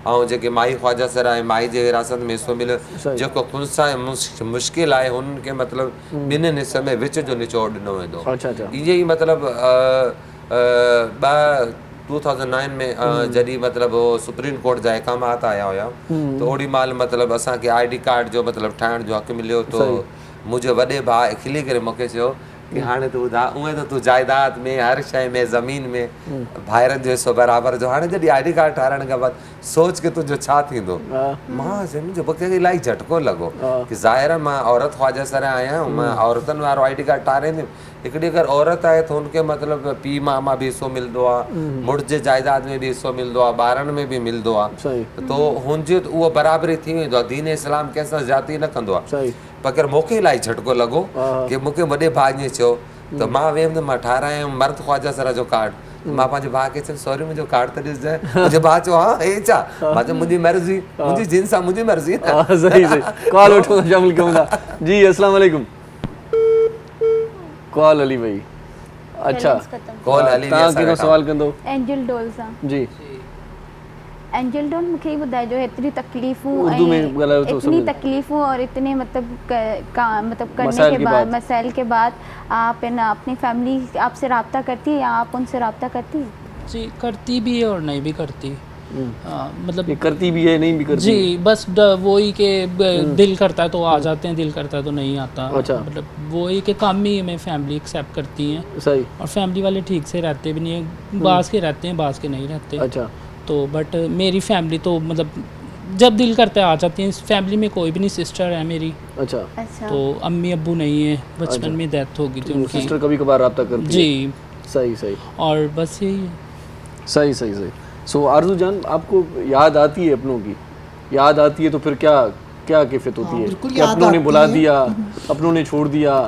ऐं जेके माई ख्वाजा सरा आहे माई जे विरासत में हिसो मिलियो, जेको खुंसा ऐं मुश्किल आहे हुननि खे मतिलबु ॿिन्हिनि हिस्से में विच जो निचोड़ ॾिनो वेंदो। अच्छा अच्छा इहे ई मतिलबु 2009 में जॾहिं मतिलबु सुप्रीम कोर्ट जा अहकामात आया हुया त ओॾी महिल मतिलबु असांखे ID कार्ड जो मतिलबु ठाहिण जो हक़ु मिलियो। तो मुंहिंजे वॾे भाउ खिली करे मूंखे चयो कि हाणे तूं ॿुधा उहे त तूं जाइदाद में हर शइ में ज़मीन में भाइरनि जो हिसो बराबरि जो, हाणे जॾहिं ID कार्ड ठाहिण खां बाद सोच के तुंहिंजो छा थींदो। मां मुंहिंजो मूंखे इलाही झटको लॻो कि ज़ाहिर मां औरत ख्वाजा सरा आहियां, मां औरतुनि वारो ID कार्ड ठाराईंदुमि। हिकिड़ी अगरि औरत आहे त हुनखे मतिलबु पीउ मामा बि हिसो मिलंदो आहे, मुड़ुस जे जाइदाद में बि हिसो मिलंदो आहे, ॿारनि में बि मिलंदो आहे, तो हुनजी उहो बराबरी थी वेंदो आहे। दीन इस्लाम कंहिंसां ज़्यादती न कंदो आहे। पर मूंखे इलाही झटको लॻो कि मूंखे वॾे भाउ ईअं चयो त मां वियुमि त मां ठारायमि मर्द ख्वाजा सरा जो कार्ड। मां पंहिंजे भाउ खे चयुमि सॉरी मुंहिंजो कार्ड त ॾिसजांइ। मुंहिंजो भाउ चयो हा हे छा? मां चयो मुंहिंजी मर्ज़ी, मुंहिंजी जिन्स आहे, मुंहिंजी मर्ज़ी। सही सही कॉल वठो शामिल कयूं था जी। अस्सलाम वालेकुम। कॉल हली वई। अच्छा कॉल हली तव्हां कहिड़ो सवाल कंदो? एंजल डोल सां। जी एंजल डोल मूंखे ई ॿुधाइजो हेतिरी तकलीफ़ूं उर्दू में ॻाल्हायो तो इतनी समझ। तकलीफ़ों और इतने मतलब मतलब करने मसाइल के के बाद बाद। मसाइल के बाद आप है ना अपनी फैमिली आपसे रब्ता करती है या आप उनसे रब्ता करती है? जी करती भी है और नहीं भी करती। मतलब ये करती भी है नहीं भी करती जी बस वही के दिल करता है तो आ जाते हैं, दिल करता है तो नहीं आता। अच्छा। मतलब वही के काम ही हमें फैमिली एक्सेप्ट करती हैं सही। और फैमिली वाले ठीक से रहते भी नहीं है, बास के रहते हैं बास के नहीं रहते। अच्छा तो बट मेरी फैमिली तो मतलब जब दिल करता है आ जाती है। इस फैमिली में कोई भी नहीं, सिस्टर है मेरी, अच्छा अच्छा तो अम्मी अब्बू नहीं है, बचपन में डेथ हो गई थी उनकी। सिस्टर कभी कभार रब्ता करती है। जी सही सही और बस यही है। सही सही सही। सो आरजू जान आपको याद आती है अपनों की? याद आती है तो फिर क्या क्या कैफियत होती है बिल्कुल कि याद अपनों ने आती बुला है। दिया, अपनों ने छोड़ दिया।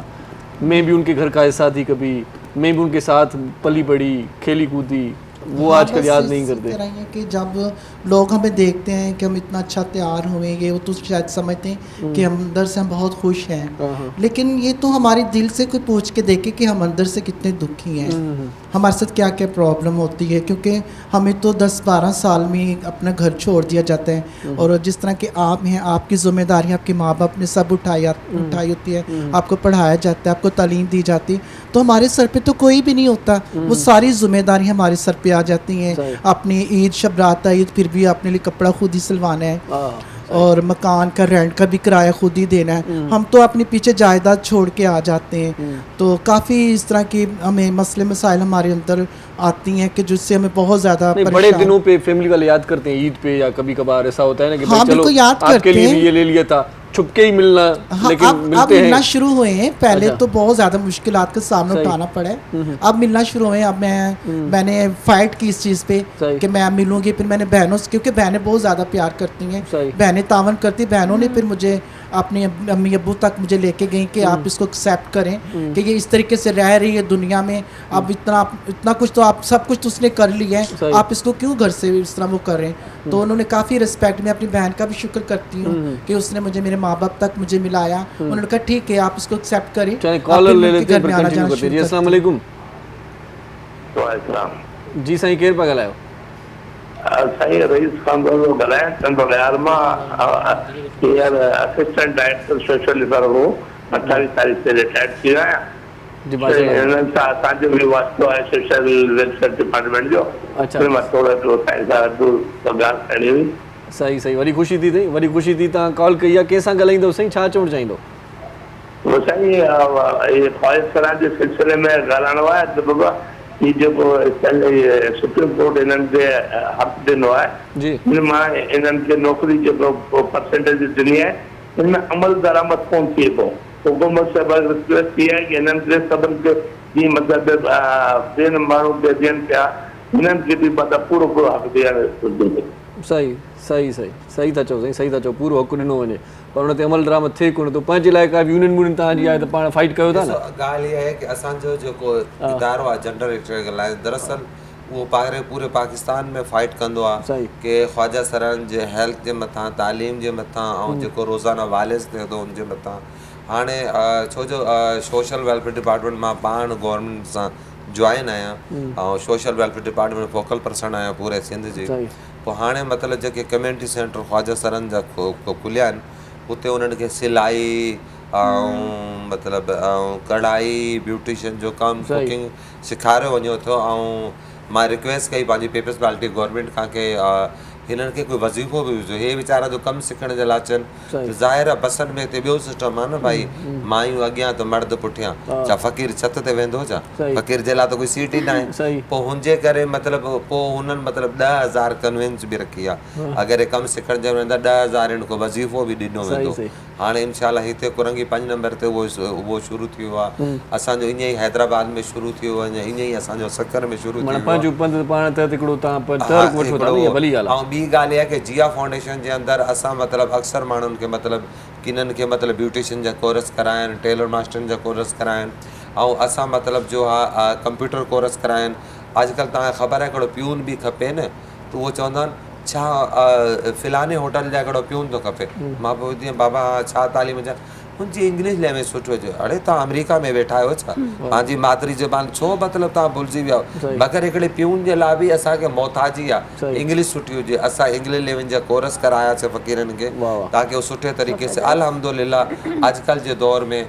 मैं भी उनके घर का हिस्सा थी, कभी मैं भी उनके साथ पली बड़ी खेली कूदी, वो आजकल बस याद नहीं इसी करते। तरह ही है कि जब लोग हमें देखते हैं कि हम इतना अच्छा तैयार हुए ये वो तो शायद समझते हैं कि हम अंदर से हम बहुत खुश हैं, लेकिन ये तो हमारे दिल से कोई पूछ के देखे कि हम अंदर से कितने दुखी हैं, हमारे साथ क्या क्या प्रॉब्लम होती है। क्योंकि हमें तो 10-12 साल में अपना घर छोड़ दिया जाता है और जिस तरह के आप हैं, आपकी जिम्मेदारी आपके माँ बाप ने सब उठाई होती है, आपको पढ़ाया जाता है, आपको तालीम दी जाती है, तो हमारे सर पे तो कोई भी नहीं होता। वो सारी जिम्मेदारी हमारे सर पे आ जाती हैं। अपनी ईद शब रात ईद फिर भी अपने लिए कपड़ा खुद ही सिलवाना है और मकान का रेंट का भी किराया खुद ही देना है। हम तो अपने पीछे जायदाद छोड़ के आ जाते हैं। तो काफ़ी इस तरह की हमें मसले मसाइल हमारे अंदर आती हैं कि जिससे हमें बहुत ज़्यादा बड़े दिनों पे फैमिली वाले याद करते हैं, ईद पे या कभी कभार ऐसा होता है ना कि हाँ, भाई चलो बिल्कुल याद आपके करते लिए हैं। भी ये ले लिया था, छुपके ही मिलना। हाँ, लेकिन अब मिलते मिलना हैं। शुरू हुए हैं। पहले अच्छा। तो बहुत ज़्यादा मुश्किलात का सामना सही। उठाना पड़ा है, अब मिलना शुरू हुए हैं। अब मैंने फाइट की इस चीज़ पे सही। कि मैं मिलूंगी। फिर मैंने बहनों से, क्योंकि बहनें बहुत ज़्यादा प्यार करती हैं, सही। बहनें तावन करती, बहनों ने फिर मुझे अपनी अम्मी अब्बू तक मुझे लेके गई कि आप इसको एक्सेप्ट करें कि ये इस तरीके से रह रही है दुनिया में। अब इतना कुछ तो आप सब कुछ तो उसने कर लिया है, आप इसको क्यों घर से इस तरह वो कर रहे हैं। तो उन्होंने काफ़ी रिस्पेक्ट, मैं अपनी बहन का भी शुक्र करती हूँ कि उसने मुझे मेरे माँ बाप तक मुझे मिलाया। उन्होंने कहा ठीक है आप इसको एक्सेप्ट करें। चलिए आप कॉलर फिर ले उनके लेते हैं, घर फिर में आना कंटिन्यू जाना करते हैं। जी शुरू अस्सलाम करते हैं। वालेकुम। वालेकुम जी साईं केरु पिया ॻाल्हायो? साईं रईस खान थो ॻाल्हायां चंदोलियार मां। हींअर असिस्टेंट डायरेक्टर सोशल वेलफेयर हो, 28 तारीख़ ते रिटायर थी वियो आहियां। जी माशाल्लाह। हिननि सां असांजो बि वास्तो आहे सोशल वेलफेयर डिपार्टमेंट जो। अच्छा। फिर मां थोरो साईं सां ॻाल्हि करणी हुई। सही सही, वॾी ख़ुशी थी अथई, वॾी ख़ुशी थी। तव्हां कॉल कई आहे, कंहिंसां ॻाल्हाईंदो साईं, छा चवणु चाहींदो? वो साईं ये ख्वाहिश करण जे सिलसिले में ॻाल्हाइणो आहे त बाबा ही जेको सुप्रीम कोर्ट इन्हनि खे हक़ ॾिनो आहे, जी हिन मां इन्हनि खे नौकिरी जेको परसेंटेज ॾिनी आहे हिन में अमल दरामद कोन थिए थो। हुकूमत साहिब रिक्वेस्ट थी आहे कि हिननि खे सभिनि खे जीअं मतिलबु ॿियनि माण्हुनि खे ॾियनि पिया, हिननि खे बि मतिलबु पूरो हक़ ॾियणु घुरिजे। सही सही सही सही था चओ, सही था चओ, पूरो हक़ ॾिनो वञे पर हुन ते अमल दरामद थिए कोन थो। पंहिंजे लाइ का बि यूनियन वूनियन तव्हांजी आहे त पाण फाइट कयो था न। ॻाल्हि इहा आहे की असांजो जेको इदारो आहे जनरल इलेक्ट्रिक अलायंस, दरअसल वो पूरे पाकिस्तान में फाइट कंदो आहे कि ख्वाजा सरन जे हेल्थ जे मथां, तालीम जे मथां ऐं जेको रोज़ाना वायलेंस थिए थो उनजे मथां। हाणे छो जो सोशल वेलफेयर डिपार्टमेंट मां पाण गवर्नमेंट सां जॉइन आहियां ऐं social welfare department focal person आहियां पूरे सिंध जी। पोइ हाणे मतिलबु जेके कम्यूनिटी सेंटर ख्वाजा सरन जा खुलिया आहिनि उते उन्हनि खे सिलाई ऐं मतिलबु कढ़ाई, ब्यूटिशियन जो कमु, कुकिंग सेखारियो वञे थो। ऐं मां रिक्वेस्ट कई पंहिंजी पीपल्स पार्टी गवर्नमेंट खां कि हिननि खे कोई वज़ीफ़ो बि विझो, हे वीचारा जो कमु सिखण जे लाइ अचनि। ज़ाहिर आहे बसनि में हिते ॿियो सिस्टम आहे न भाई, मायूं अॻियां त मर्द पुठियां, छा फ़क़ीर छत ते वेंदो छा? फ़क़ीर जे लाइ त कोई सीट ई न आहे। पोइ हुनजे करे मतिलबु पोइ हुननि मतिलबु 10,000 कन्वेंस बि रखी आहे, अगरि हे कमु सिखण जे वेंदा 10,000 हिन को वज़ीफ़ो बि ॾिनो वेंदो। हाणे इनशाला हिते कुरंगी 5 नंबर ते उहो शुरू थी वियो आहे। असांजो ईअं ई हैदराबाद में शुरू थी वियो आहे, ईअं ई असांजो सकर में शुरू थी वियो आहे। ॿी ॻाल्हि इहा की जिया फाउंडेशन जे अंदरि असां मतिलबु अक्सर माण्हुनि खे मतिलबु किननि खे मतिलबु ब्यूटिशियन जा कोर्स कराइनि, टेलर मास्टरनि जा कोर्स कराइनि ऐं असां मतिलबु जो आहे कंप्यूटर कोर्स कराइनि। अॼुकल्ह तव्हांखे ख़बर आहे हिकिड़ो प्यून बि खपे न, त उहो चवंदा आहिनि छा फ़िलाने होटल जा हिकिड़ो प्यून थो खपे। मां पोइ ॿुधी बाबा छा तालीम जा, हुनजी इंग्लिश लैंग्वेज सुठो हुजे। अड़े तव्हां अमेरिका में वेठा आहियो छा? पंहिंजी मातृ ज़बान छो मतिलबु तव्हां भुलिजी विया आहियो? मगर हिकिड़े प्यून जे लाइ बि असांखे मोहताजी आहे, इंग्लिश सुठी हुजे। असां इंग्लिश लैंग्वेज जा कोर्स करायासीं फ़क़ीरनि खे ताकी उहो सुठे तरीक़े सां अल्हम्दुलिल्लाह अॼुकल्ह जे दौर में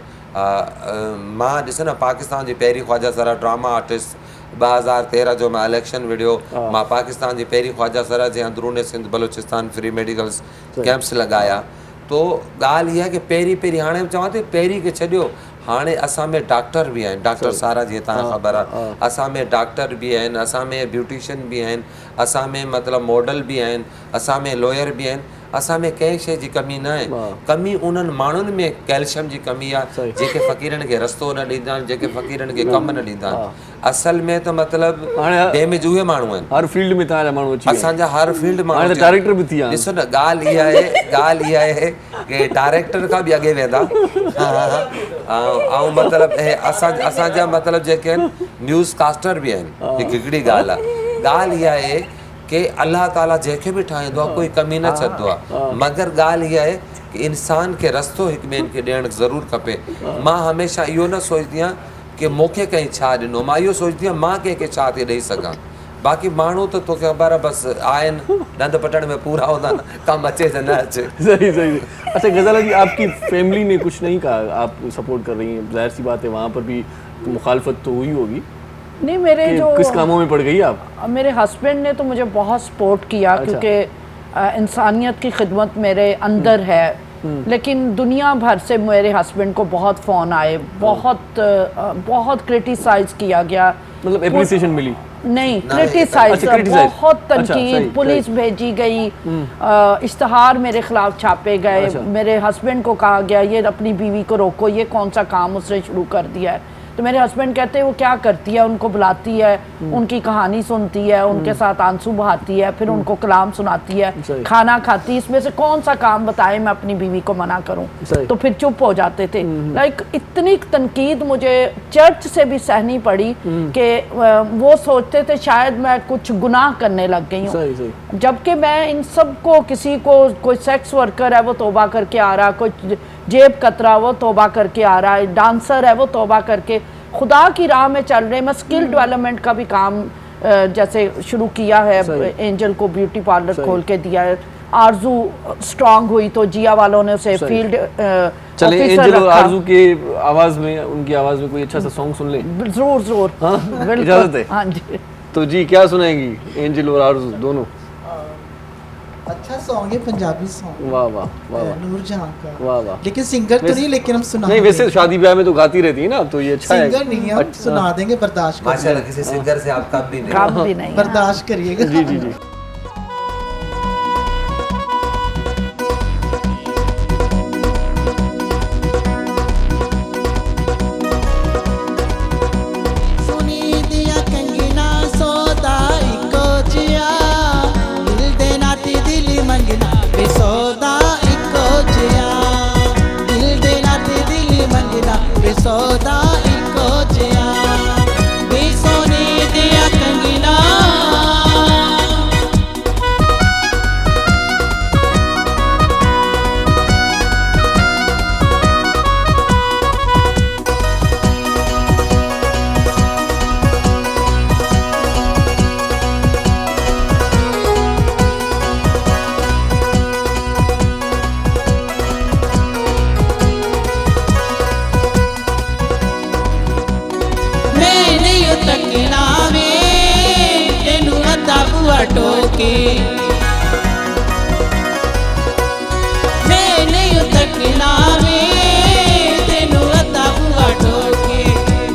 मां ॾिस न पाकिस्तान जी पहिरीं ख्वाजा सरा ड्रामा आर्टिस्ट 2013 जो मां इलेक्शन विढ़ियो, मां पाकिस्तान जी पहिरीं ख्वाजा सरा जे अंदरूने Sindh Balochistan free medicals camps लॻाया। तो ॻाल्हि इहा आहे की पहिरीं हाणे चवां थी पहिरीं खे छॾियो, हाणे असां में डॉक्टर बि आहिनि, डॉक्टर सारा जीअं तव्हांखे ख़बर आहे, असां में डॉक्टर बि आहिनि, असां में ब्यूटिशियन बि आहिनि, असां में मतिलबु मॉडल बि आहिनि, असां में लॉयर बि आहिनि। असां में कंहिं शइ जी कमी न आहे, कमी उन्हनि माण्हुनि में कैल्शियम जी कमी आहे जेके फ़क़ीरनि खे रस्तो न ॾींदा आहिनि, जेके फ़क़ीरनि खे कमु न ॾींदा आहिनि। असल में त मतिलबु डैमेज उहे माण्हू आहिनि, हर फील्ड में तव्हांजा माण्हू अची असांजा हर फील्ड माण्हू डायरेक्टर बि थी विया। ॾिसो न ॻाल्हि इहा आहे की डायरेक्टर खां बि अॻे वेंदा ऐं मतिलबु असांजा मतिलबु जेके आहिनि न्यूज़ कास्टर बि आहिनि। हिकिड़ी ॻाल्हि आहे, ॻाल्हि इहा आहे कि अल्लाह ताला जंहिंखे बि ठाहींदो आहे कोई कमी न छॾंदो आहे, मगर ॻाल्हि इहा आहे कि इंसान खे रस्तो हिकु ॿियनि खे ॾियणु ज़रूरु खपे। मां हमेशह इहो न सोचंदी आहियां कि मूंखे कंहिं छा ॾिनो, मां इहो सोचंदी आहियां मां कंहिंखे छा थी ॾेई सघां। बाक़ी माण्हू त तोखे ख़बर आहे बसि आहिनि ॾंद पटण में पूरा हूंदा न, कमु अचे या न अचे। सही सही। अच्छा गज़ाला जी, आपकी फैमिली ने कुछ नहीं कहा, आप सपोर्ट कर रही हैं, जाहिर सी बात है वहाँ पर भी मुखालफत तो हुई होगी। नहीं, मेरे जो किस कामों में पड़ गई आप? मेरे हस्बैंड ने तो मुझे बहुत सपोर्ट किया। अच्छा। क्योंकि इंसानियत की खिदमत मेरे अंदर है। लेकिन दुनिया भर से मेरे हस्बैंड को बहुत फ़ोन आए, बहुत क्रिटिसाइज किया गया। मतलब एप्रिसिएशन मिली? नहीं, क्रिटिसाइज, बहुत तनकीद, पुलिस भेजी गई, इश्तहार मेरे खिलाफ छापे गए। मेरे हस्बैंड को कहा गया ये अपनी बीवी को रोको, ये कौन सा काम उसने शुरू कर दिया है। तो मेरे हस्बैंड कहते हैं वो क्या करती है, उनको बुलाती है, उनकी कहानी सुनती है, उनके साथ आंसू बहाती है, फिर उनको कलाम सुनाती है, खाना खाती, इसमें से कौन सा काम बताए मैं अपनी बीवी को मना करूं। तो फिर चुप हो जाते थे। लाइक इतनी तनकीद मुझे चर्च से भी सहनी पड़ी कि वो सोचते थे शायद मैं कुछ गुनाह करने लग गई हूँ, जबकि मैं इन सबको, किसी को कोई सेक्स वर्कर है वो तौबा करके आ रहा, कोई जेब कतरा वो तौबा करके आ रहा है, डांसर है वो तौबा करके खुदा की राह में चल रहे। मैं स्किल डेवलपमेंट का भी काम जैसे शुरू किया है, एंजल को ब्यूटी पार्लर खोल के दिया है। आरजू स्ट्रांग हुई तो जिया वालों ने उसे फील्ड चले एंजल और आरजू की आवाज़ में, उनकी आवाज़ में कोई अच्छा सा सॉन्ग सुन ले। जरूर। इजाज़त है? हाँ जी। तो जी क्या सुनाएंगी एंजल और आरजू दोनों? अच्छा सॉन्ग है, पंजाबी सॉन्ग। वाह वाह वाह, नूरजहां का। वाह वाह। लेकिन सिंगर तो नहीं, लेकिन हम सुना नहीं, वैसे शादी ब्याह में तो गाती रहती है ना, तो ये अच्छा है। सिंगर नहीं, हम सुना देंगे, बर्दाश्त करिए। माशाल्लाह किसी सिंगर से आप कम भी नहीं, बर्दाश्त करिएगा। जी जी जी। सुनी दिया कंगना सोदा इको जिया, दिल दे नाती मैंने यो तकना वे तेनू अद्धा बुआ टोके मैंने यो तकना वे तेनू अद्धा बुआ टोके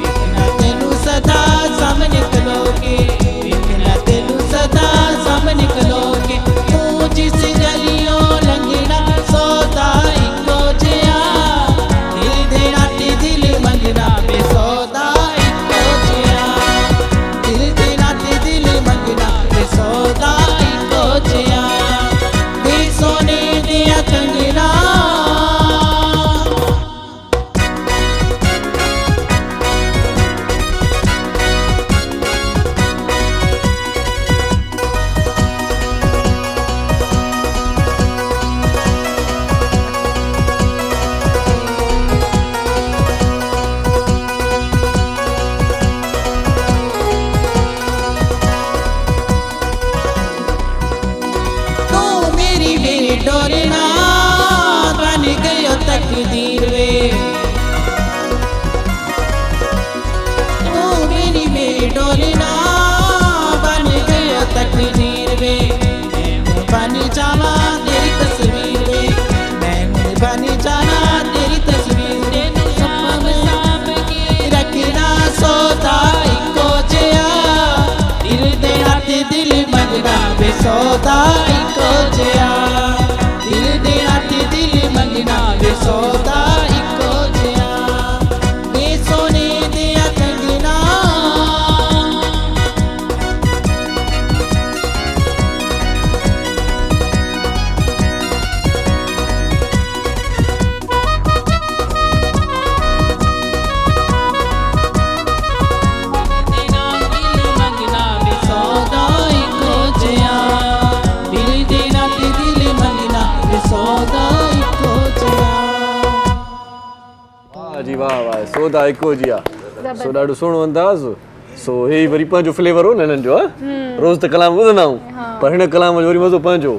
देखना तेनू सदा सामने खलोगे देखना तेनू सदा सामने खलोगे तू जिस गलियों लंघना सौदा इको जिया दिल देना ते दिल मंगना बेसौदा इको जिया दिल देना ते दिल मंगना बेसौदा इको जिया बेसोने दिया कंगना तू मेरी बेडोरना बन गयो तकदीर वे तू मेरी बेडोरना बन गयो तकदीर वे मैं बन जावा तेरी तस्वीर वे मैं बन जाना तेरी तस्वीर तेनू सब साम के रखना सौदा इको जिया दिल देना ते दिल मंगना बेसौदा इको जिया दिल देना ते दिल मंगना बेसौदा इको जिया बेसोने दिया कंगना देना दिल मंगना बेसौदा इको जिया दिल देना ते दिल मंगना बेसौदा इको जिया वाह जी वाह वाह सौदा इको जिया सो ॾाढो सुहिणो अंदाज़ सो हे वरी पंहिंजो फ्लेवर हो नननि जो रोज़ त कलाम ॿुधंदा आहियूं पर हिन कलाम जो वरी मज़ो पंहिंजो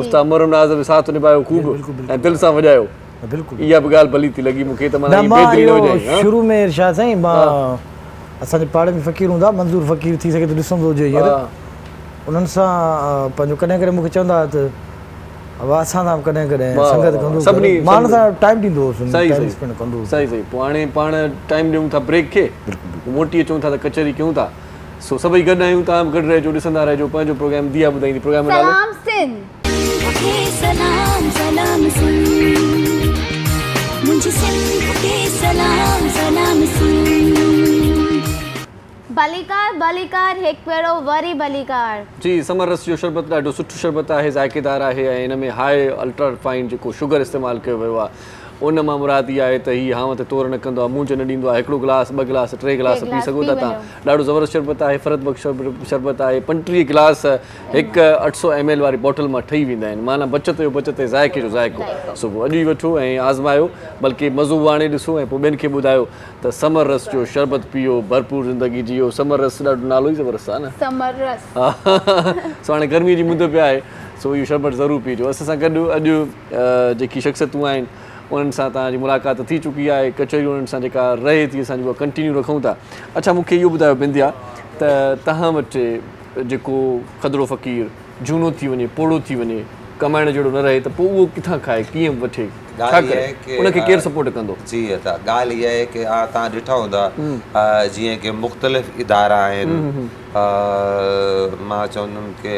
उस्ताद मोहम्मद नाज़ बि साथ निभायो ख़ूब ऐं दिलि सां वॼायो बिल्कुलु इहा बि ॻाल्हि भली थी लॻी मूंखे त माना न हीअ मां बेहतरीन इहो वॼाई हा? शुरू में इरशाद साईं मां असांजे पाड़े में फ़क़ीर हूंदा मंज़ूर फ़क़ीर थी सघे त ॾिसंदो हुजे हींअर हा। उन्हनि सां पंहिंजो कॾहिं कॾहिं मूंखे चवंदा हुआ त अब असां सां कॾहिं कॾहिं वाह, संगत वाह, कंदो सभिनी- मां हुन सां टाइम ॾींदो हुउसि सही टाइम सही स्पेंड कंदो हुउसि सही सही पोइ हाणे पाण टाइम ॾियूं था ब्रेक खे मोटी अचूं था त कचहरी कयूं था सो सभई गॾु आहियूं तव्हां बि गॾु रहिजो ॾिसंदा रहिजो पंहिंजो प्रोग्राम दिया ॿुधाईंदी प्रोग्राम में नालो सलाम सिंध के सलाम सलाम सिंह मुझे सिंह के सलाम सलाम सिंह भलीकार भलीकार हिकु भेरो वरी भलीकार जी समर रस जो शरबत ॾाढो सुठो शरबत आहे ज़ाइक़ेदार आहे ऐं हिन में हाई अल्ट्रा रिफाइंड जेको शुगर इस्तेमालु कयो वियो आहे उन मां मुराद इहा आहे त हीअ हांव ते तोड़ न कंदो आहे मुंहुं न ॾींदो आहे हिकिड़ो गिलास ॿ गिलास टे गिलास पी गिलास सघो पी था वञो। तव्हां ॾाढो ज़बरदस्त शरबत आहे फ़रत बख़्श शरबत आहे 35 गिलास हिकु 800 ml वारी बॉटल मां ठही वेंदा आहिनि माना बचति जो बचति ज़ाइक़े जो ज़ाइक़ो सुबुह अॼु ई वठो ऐं आज़मायो बल्कि मज़ो आणे ॾिसो ऐं पोइ ॿियनि खे ॿुधायो त समर रस जो शरबत पीओ भरपूर ज़िंदगी जियो समर रस ॾाढो नालो ई ज़बरदस्त आहे न समर रस हा सो हाणे गर्मीअ जी मुंदि पिया आहे सो इहो शरबत ज़रूरु पीजो असां सां गॾु अॼु जेकी शख़्सियतूं आहिनि उन्हनि सां तव्हांजी मुलाक़ात थी चुकी आहे कचहरी उन्हनि सां जेका रहे थी असांजी उहा कंटिन्यू रखूं था अच्छा मूंखे इहो ॿुधायो बिंदिया त तव्हां वटि जेको ख़दरो फ़क़ीर झूनो थी वञे पोड़ो थी वञे कमाइण जहिड़ो न रहे त पोइ उहो किथां खाए कीअं वठे छा ॻाल्हि इहा करे आहे की, उनखे केरु सपोर्ट कंदो जी त ॻाल्हि इहा आहे की तव्हां ॾिठा हूंदा जीअं की मुख़्तलिफ़ इदारा आहिनि मां चवंदुमि की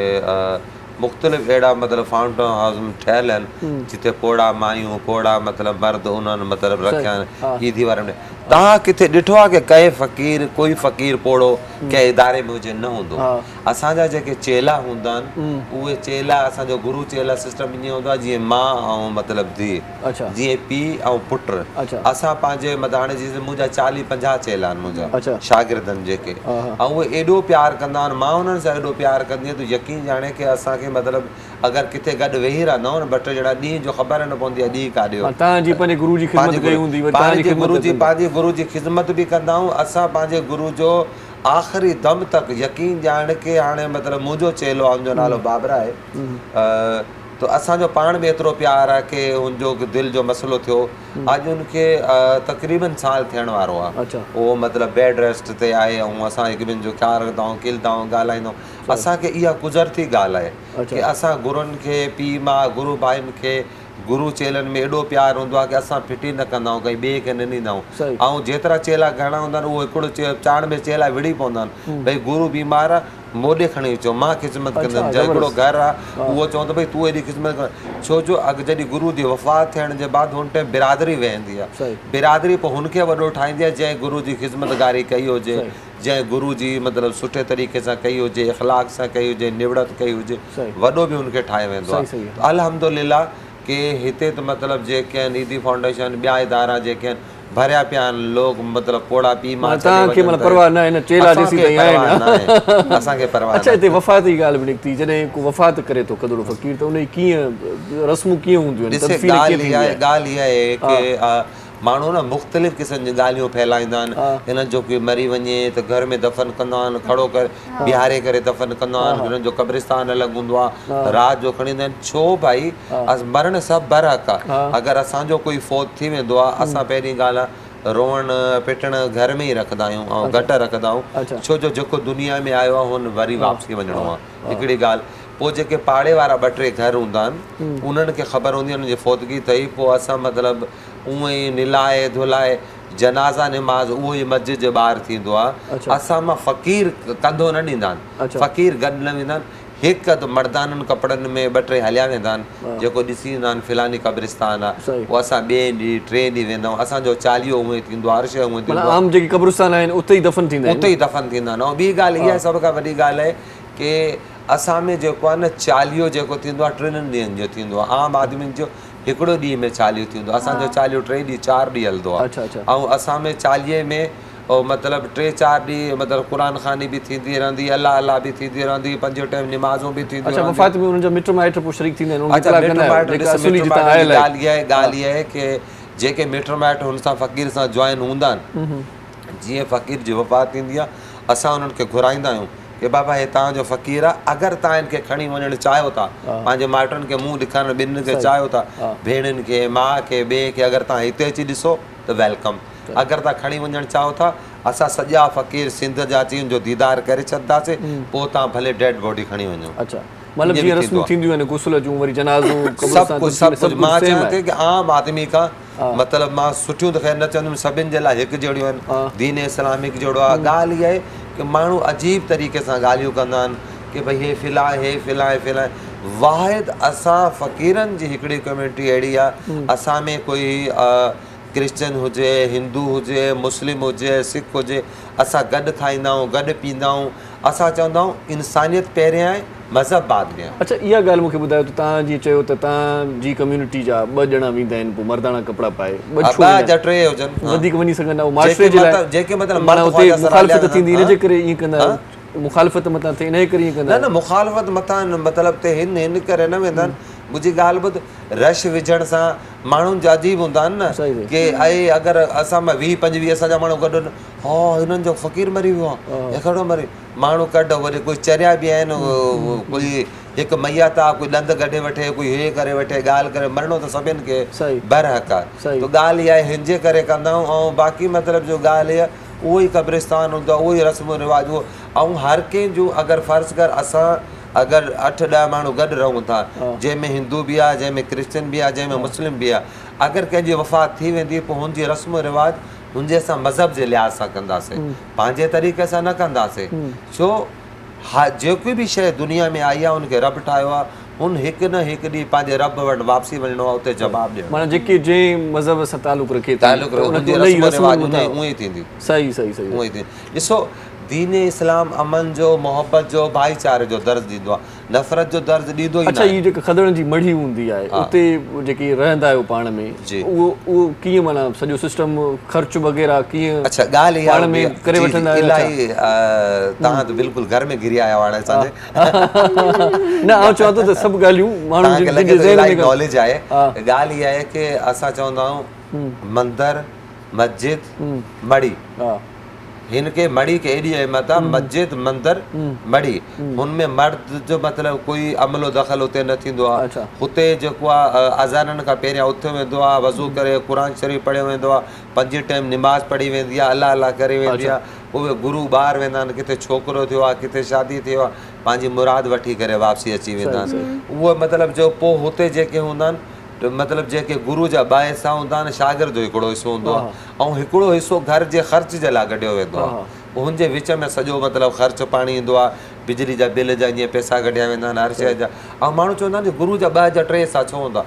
मुख़्तलिफ़ अहिड़ा मतिलबु फाउंटेन हाउस ठहियल आहिनि जिते पोड़ा मायूं पोड़ा मतिलबु मर्द उन्हनि मतिलबु रखिया आहिनि ईदी वारे में तव्हां किथे ॾिठो आहे की कंहिं फ़क़ीर कोई फ़क़ीर पोड़ो कंहिं इदारे में हुजे न हूंदो असांजा जेके चेला हूंदा आहिनि उहे चेला असांजो गुरु चेला सिस्टम ईअं हूंदो आहे जीअं माउ ऐं मतिलबु धीउ जीअं पीउ ऐं पुट असां पंहिंजे मतिलबु हाणे जीअं मुंहिंजा 40-50 चेला आहिनि मुंहिंजा शागिर्दनि जेके ऐं उहे एॾो प्यारु कंदा आहिनि मां उन्हनि सां एॾो प्यारु कंदी आहियां त यकीन ॼाणे की असांखे मतिलबु अगरि किथे गॾु वेही रहंदा आहियूं न ॿ टे ॼणा ॾींहं जो ख़बर न पवंदी आहे ॾींहुं काॾे तव्हांजी पंहिंजे गुरु जी ख़िदमत कई हूंदी पंहिंजे गुरु जी ख़िदमत बि कंदा आहियूं असां पंहिंजे गुरु जो आख़िरी दम तक यकीन ॼाण के हाणे मतिलबु मुंहिंजो चेलो आहे मुंहिंजो नालो बाबरा आहे तो असांजो पाण में एतिरो प्यार आहे की हुनजो दिलि जो मसइलो थियो अॼु हुनखे तक़रीबन साल थियण वारो आहे उहो मतिलबु बेड रेस्ट ते आहे ऐं असां हिकु ॿिनि जो ख़्यालु रखंदा आहियूं खिलंदा आहियूं ॻाल्हाईंदा आहियूं असांखे इहा गुज़रती ॻाल्हि आहे की असां गुरुनि खे पीउ माउ गुरु भाइनि खे गुरु चेलनि में एॾो प्यारु हूंदो आहे की असां फिटी न कंदा आहियूं कंहिं ॿिए खे न ॾींदा आहियूं ऐं जेतिरा चेला घणा हूंदा आहिनि उहो हिकिड़ो चाण में चेला विड़ी पवंदा आहिनि भई गुरु बीमार आहे मोॾे खणी अचो मां ख़िदमत कंदुमि हिकिड़ो घरु आहे उहो चवंदो भई तूं एॾी ख़िदमत कर छो जो अॻु जॾहिं गुरू जी वफ़ात थियण जे बाद हुन टाइम बिरादरी वेहंदी आहे बिरादरी पोइ हुनखे वॾो ठाहींदी आहे जंहिं गुरू जी ख़िदमतगारी कई हुजे जंहिं गुरू जी मतिलबु सुठे तरीक़े सां कई हुजे इख़लाक़ सां कई हुजे निवड़त कई हुजे वॾो बि हुनखे ठाहे वेंदो आहे अल्हम्दुलिल्लाह की हिते त मतिलबु जेके आहिनि ईदी फाउंडेशन ॿिया इदारा जेके आहिनि भरिया पिया आहिनि लोग मतिलबु पोड़ा पी मां तव्हांखे मतलब परवाह न आहे चेला ॾिसी ताईं आहिनि असांखे परवाह अच्छा हिते वफ़ात जी ॻाल्हि बि निकिती जॾहिं को वफ़ात करे थो कदुड़ो फ़क़ीर त उन कीअं रस्मूं कीअं हूंदियूं आहिनि ॻाल्हि इहा आहे की माण्हू न मुख़्तलिफ़ क़िस्म जी ॻाल्हियूं फैलाईंदा आहिनि हिननि जो कोई मरी वञे त घर में दफ़न कंदा आहिनि खड़ो करे बीहारे करे दफ़न कंदा आहिनि हिननि जो क़ब्रिस्तान अलॻि हूंदो आहे राति जो खणी ईंदा आहिनि छो भाई मरण सभु बरहक़ आहे अगरि असांजो कोई फौत थी वेंदो आहे असां पहिरीं ॻाल्हि आहे रोअण पिटण घर में ई रखंदा आहियूं ऐं घटि रखंदा आहियूं छो जो जेको दुनिया में आयो आहे हुन वरी वापसी वञिणो आहे हिकिड़ी ॻाल्हि पोइ जेके पाड़े वारा 2-3 घर हूंदा आहिनि उन्हनि खे ख़बर हूंदी आहे हुनजी फौतगी अथई पोइ असां मतिलबु उअं ई निलाए धुलाए जनाज़ा निमाज़ उहो ई मस्जिद जे ॿाहिरि थींदो आहे असां मां फ़क़ीर कंधो न ॾींदा आहिनि फ़क़ीर गॾु न वेंदा आहिनि हिकु अधु मर्दाननि कपिड़नि में 2-3 हलिया वेंदा आहिनि जेको ॾिसी ईंदा आहिनि फिलानी क़ब्रिस्तान आहे पोइ असां ॿिए ॾींहुं 3 ॾींहुं वेंदा आहियूं असांजो चालीहो उहे थींदो आहे हर शइ उहे थींदो आहे आम जेके क़ब्रिस्तान आहिनि उते ई दफ़न थींदा आहिनि उते ई दफ़न थींदा आहिनि ऐं ॿी ॻाल्हि इहा सभ खां वॾी ॻाल्हि आहे की असां में जेको आहे न चालीहो जेको थींदो आहे 3 ॾींहंनि जो थींदो आहे आम आदमियुनि जो हिकिड़ो ॾींहं में चालीहो थींदो आहे असांजो चालीहो 3 ॾींहं 4 ॾींहं हलंदो आहे ऐं असां में चालीहे में मतिलबु 3-4 ॾींहं मतिलबु क़ुरान ख़ानी बि थींदी रहंदी अल्लाह अल्लाह बि थींदी रहंदी 5 टाइम निमाज़ूं बि थींदियूं वफ़ात में उन्हनि जा मिट माइट पोइ शरीक थींदा आहिनि ॻाल्हि इहा आहे की जेके मिट माइट हुन सां फ़क़ीर सां जॉइन हूंदा आहिनि जीअं फ़क़ीर जी वफ़ात थींदी आहे असां उन्हनि खे घुराईंदा आहियूं की बाबा हे तव्हांजो फ़क़ीर आहे अगरि तव्हां हिनखे खणी वञणु चाहियो था पंहिंजे माइटनि खे मुंहुं ॾेखारणु ॿिन्हिनि खे चाहियो था भेणुनि खे माउ खे ॿिए खे अगरि तव्हां हिते अची ॾिसो त वेलकम अगरि तव्हां खणी वञणु चाहियो था असां सॼा फ़क़ीर सिंध जा अची हुनजो दीदार करे छॾंदासीं पोइ तव्हां भले डेड बॉडी खणी वञो मतलब जीअं रस्मूं थींदियूं आहिनि गुस्ल जूं वरी जनाज़ो सभु कुझु मां चवां थी की आम आदमी खां मतिलबु मां सुठियूं त ख़ैर न चवंदुमि सभिनि जे लाइ हिकु जहिड़ियूं आहिनि दीन इस्लामिक जहिड़ो आहे ॻाल्हि इहा आहे की माण्हू अजीब तरीक़े सां ॻाल्हियूं कंदा आहिनि की भई हे फिलाए हे फिलाए फिलाए वाहिद असां फ़क़ीरनि जी हिकिड़ी कम्यूनिटी अहिड़ी आहे असां में कोई क्रिश्चन हुजे हिंदू हुजे मुस्लिम हुजे सिख हुजे असां गॾु खाईंदा आहियूं गॾु पीअंदा आहियूं असां चवंदा आहियूं इंसानियत पहिरियां आहे मज़हब बाद में आहे अच्छा इहा ॻाल्हि मूंखे ॿुधायो त तव्हां जीअं चयो त तव्हांजी कम्यूनिटी जा 2 ॼणा वेंदा आहिनि पोइ मर्दाना कपिड़ा पाए 2 या 3 हुजनि वधीक वञी सघंदा माशरे जे लाइ जेके मतिलबु मुखालफ़त थींदी इन जे करे ईअं कंदा मुखालफ़त मथां थिए इन जे करे ईअं कंदा न मुखालफ़त मथां मतिलबु ते हिन करे न वेंदा आहिनि मुंहिंजी ॻाल्हि ॿुध रश विझण सां माण्हुनि जा अजीब हूंदा आहिनि न की आहे अगरि असां मां 20-25 असांजा माण्हू गॾु हा हिननि जो फ़क़ीर मरी वियो आहे हिकिड़ो मरी माण्हू कढ वरी कोई चरिया बि आहिनि कोई हिकु मैयत आहे कोई ॾंद कढे वठे कोई हे करे वठे ॻाल्हि करे मरणो त सभिनि खे बरहक़ आहे त ॻाल्हि इहा आहे हिन जे करे कंदा आहियूं ऐं बाक़ी मतिलबु जो ॻाल्हि इहा उहो ई क़ब्रिस्तान हूंदो आहे उहो ई रस्म रिवाज उहो ऐं हर कंहिं जूं अगरि फ़र्ज़ु कर असां अगरि 8-10 माण्हू गॾु रहूं था जंहिंमें हिंदू बि आहे जंहिंमें क्रिश्चन बि आहे जंहिंमें मुस्लिम बि आहे अगरि कंहिंजी वफ़ात थी वेंदी पोइ हुनजी रस्म रिवाज हुनजे असां मज़हब जे लिहाज़ सां कंदासीं पंहिंजे तरीक़े सां न कंदासीं छो जेकी बि शइ दुनिया में आई आहे हुनखे रब ठाहियो आहे हुन हिकु न हिकु ॾींहुं पंहिंजे रब वटि वापसी वञिणो आहे उते जवाबु ॾियणो माना जेके जंहिं मज़हब सां तालुक़ रखे उअं ई थींदी सही सही सही उअं ई थींदी ॾिसो दीन इस्लाम अमन जो मोहब्बत जो भाईचारे जो दर्ज़ ॾींदो आहे नफ़रत जो दर्ज़ ॾींदो ई न अच्छा हीअ जेका खदड़नि जी मढ़ी हूंदी आहे उते जेके रहंदा आहियो पाण में उहो कीअं माना सॼो सिस्टम ख़र्च वग़ैरह कीअं अच्छा ॻाल्हि इहा पाण में करे वठंदा आहियो इलाही तव्हां त बिल्कुलु घर में घिरी आया हाणे असांजे न आउं चवां थो त सभु ॻाल्हियूं माण्हू नॉलेज आहे ॻाल्हि इहा आहे की असां चवंदा आहियूं मंदरु मस्जिद मढ़ी इनके मड़ी के एरिया में था मस्जिद मंदिर मड़ी उनमें मर्द जो मतलब कोई अमलो दखल होते न थींदो आहे अच्छा। हुते जेको आहे अज़ाननि खां पहिरियां उथियो वेंदो आहे वज़ू करे क़ुरान शरीफ़ पढ़ियो वेंदो आहे 5 टाइम निमाज़ पढ़ी वेंदी आहे अल्लाह अल्लाह करे वेंदी आहे उहे गुरु ॿाहिरि वेंदा आहिनि किथे छोकिरो थियो आहे किथे शादी थियो आहे पंहिंजी मुराद वठी करे वापसी अची वेंदा आहिनि उहे मतिलबु जो पोइ हुते जेके हूंदा आहिनि मतलब जेके गुरु जा ॿ हिसा हूंदा आहिनि शागिर्द जो हिकिड़ो हिसो हूंदो आहे ऐं हिकिड़ो हिसो घर जे ख़र्च जे लाइ कढियो वेंदो आहे हुनजे विच में सॼो मतिलबु ख़र्च पाणी ईंदो आहे बिजली जा बिल जा ईअं पैसा कढिया वेंदा आहिनि हर शइ जा ऐं माण्हू चवंदा आहिनि गुरु जा 2 जा 3 हिसा छो हूंदा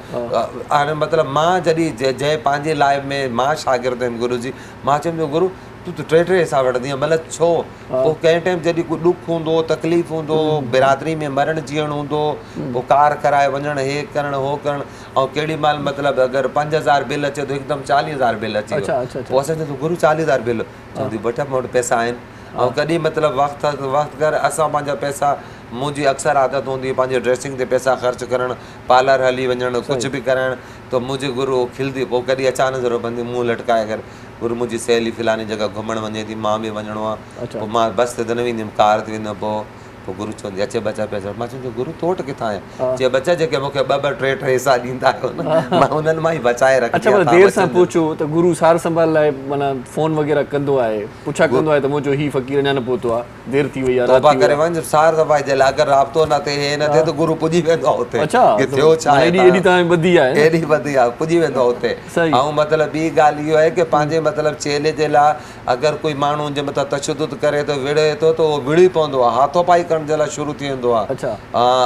हाणे मतिलबु मां जॾहिं जंहिं पंहिंजे लाइ में मां शागिर्द आहिनि गुरु जी मां चवंदो गुरु तूं 3 हिसा वठंदी आहे मतिलबु छो पोइ कंहिं टाइम जॾहिं कोई ॾुख हूंदो तकलीफ़ हूंदो बिरादरी में मरण जीअण हूंदो पोइ कार कराए वञणु हे करणु हो करणु ऐं केॾी महिल मतिलबु अगरि 5000 बिल अचे थो हिकदमि 40000 बिल अची वियो पोइ असां चवंदो गुरु 40000 बिल चवंदी बेटा मूं वटि पैसा आहिनि ऐं कॾहिं मतिलबु वक़्तु कर असां पंहिंजा पैसा मुंहिंजी अक्सर आदत हूंदी पंहिंजे ड्रेसिंग ते पैसा ख़र्च करणु पार्लर हली वञणु कुझु बि करणु त मुंहिंजी गुरु खिलंदी पोइ कॾहिं अचानक ज़रूरत पवंदी मुंहुं लटकाए करे गुरु मुंहिंजी सहेली फलानी जॻह घुमणु वञे थी मां बि वञिणो आहे पोइ मां बस ते न वेंदुमि कार ते वेंदुमि पोइ गुरु चवंदी अचे बचा पैसा मां चवंदो गुरु तो वटि किथां आहे चए बचा जेके मूंखे 2-2 3 हिसा ॾींदा आहियो न मां हुननि मां ई बचाए रखी अच्छा मतलब देर सां पहुचो त गुरु सार संभाल लाइ माना फोन वग़ैरह कंदो आहे पुछा कंदो आहे त मुंहिंजो ही फ़क़ीर अञा न पहुतो आहे देर थी वई आहे तौबा करे वञ सार सफ़ाई जे लाइ अगरि राब्तो न थिए हे न थिए त गुरु पुॼी वेंदो आहे हुते अच्छा कि थियो छा एॾी तव्हां ॿधी आहे एॾी वधी आहे पुॼी वेंदो आहे हुते ऐं मतिलबु ॿी ॻाल्हि इहो आहे की पंहिंजे मतिलबु चेले जे लाइ अगरि कोई माण्हू जे मथां तशदुद करे थो विड़े थो त उहो विड़ी पवंदो आहे हाथो पाई करण जे लाइ शुरू थी वेंदो आहे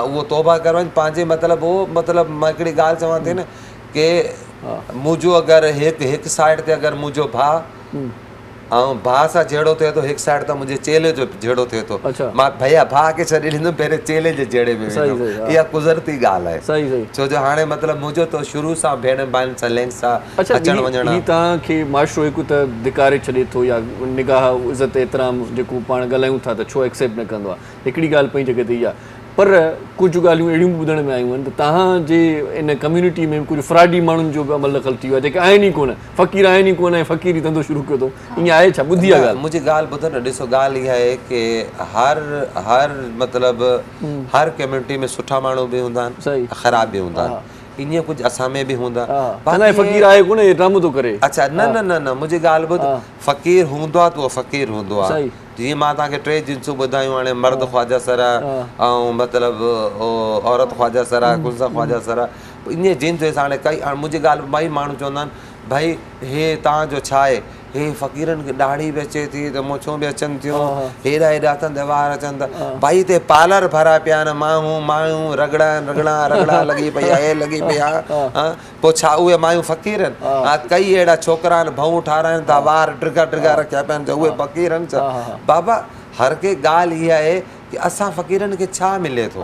उहो तौबा करे वञ पंहिंजे मतिलबु उहो मतिलबु मां हिकिड़ी ॻाल्हि चवां थी न की मुंहिंजो अगरि हिकु साइड ते अगरि मुंहिंजो भाउ ऐं भाउ सां जहिड़ो थिए थो हिकु साइड त मुंहिंजे चेले जो जहिड़ो थिए थो मां भैया भाउ खे छॾे ॾींदुमि पहिरें चेले जे जहिड़े में वेंदुमि इहा कुदरती ॻाल्हि आहे छो जो हाणे मतिलबु मुंहिंजो त शुरू सां भेण भाइनि सां लिंक सां अचणु वञणु तव्हांखे माशरो हिकु त धिकारे छॾे थो या निगाह इज़त एतिराम जेको पाण ॻाल्हायूं था त छो एक्सेप्ट न कंदो आहे हिकिड़ी ॻाल्हि पंहिंजी जॻह ते इहा पर कुझु ॻाल्हियूं अहिड़ियूं ॿुधण में आयूं आहिनि त तव्हांजे इन कम्यूनिटी में कुझु फ्रॉडी माण्हुनि जो बि अमल दख़ल थी वियो आहे जेके आहिनि ई कोन फ़क़ीर आहिनि ई कोन ऐं फ़क़ीर ई धंधो शुरू कयो अथऊं ईअं आहे छा ॿुधी आहे ॻाल्हि मुंहिंजी ॻाल्हि ॿुधो न ॾिसो ॻाल्हि इहा आहे की हर मतिलबु हर कम्यूनिटी में सुठा माण्हू बि हूंदा आहिनि ख़राब बि हूंदा आहिनि ईअं कुझु असां में बि हूंदा फ़क़ीर आहे कोन ड्रामो थो करे अच्छा न न न न मुंहिंजी ॻाल्हि ॿुध फ़क़ीर हूंदो आहे त उहो फ़क़ीर हूंदो आहे जीअं मां तव्हांखे 3 जिन्सूं ॿुधायूं हाणे मर्द ख़्वाजा सरा ऐं मतिलबु औरत ख़्वाजा सरा कुल्सा ख़्वाजा सरा ईअं जिन्स हाणे कई मुंहिंजी ॻाल्हि ॿई माण्हू चवंदा आहिनि भाई हे तव्हांजो छा आहे हे फ़क़ीरनि खे ॾाढ़ी बि अचे थी त मुछूं बि अचनि थियूं हेॾा हेॾा अथनि वार अचनि था भाई हिते पार्लर भरिया पिया आहिनि मायूं रगड़ा लॻी पई आहे हे लॻी पई आहे पोइ छा उहे मायूं फ़क़ीर आहिनि कई अहिड़ा छोकिरा आहिनि भऊं ठाराइनि था वार ड्रिगा रखिया पिया आहिनि त उहे फ़क़ीर आहिनि छा बाबा हर कंहिं ॻाल्हि इहा आहे कि असां फ़क़ीरनि खे छा मिले थो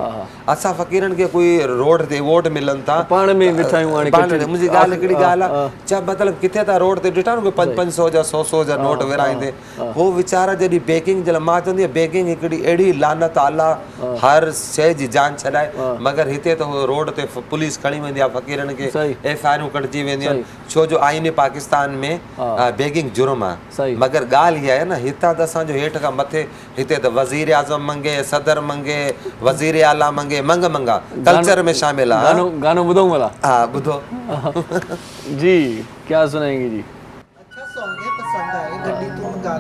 असां फ़क़ीरनि खे कोई रोड ते वोट मिलनि था पाण में मुंहिंजी ॻाल्हि हिकिड़ी ॻाल्हि आहे छा मतिलबु किथे था रोड ते ॾिठा न कोई 500 जा 100 जा नोट विराईंदे हो वीचारा जॾहिं बेकिंग जे लाइ मां चवंदी आहियां बेकिंग हिकिड़ी अहिड़ी लानत अल्लाह हर शइ जी जान छॾाए मगर हिते त रोड ते पुलिस खणी वेंदी आहे फ़क़ीरनि खे FIR कटिजी वेंदियूं आहिनि छो जो आईन पाकिस्तान में बेकिंग जुर्म आहे मगर ॻाल्हि इहा आहे न हितां त असांजो हेठि खां मथे हिते त वज़ीर आज़म मंगे सदर मंगे वज़ीर आला मंगे मंगा कल्चर में शामिल आहे गानो ॿुधूं भला हाँ ॿुधो जी क्या सुनाएंगे जी अच्छा सॉन्ग है पसंद आए गड्डी तू मंगा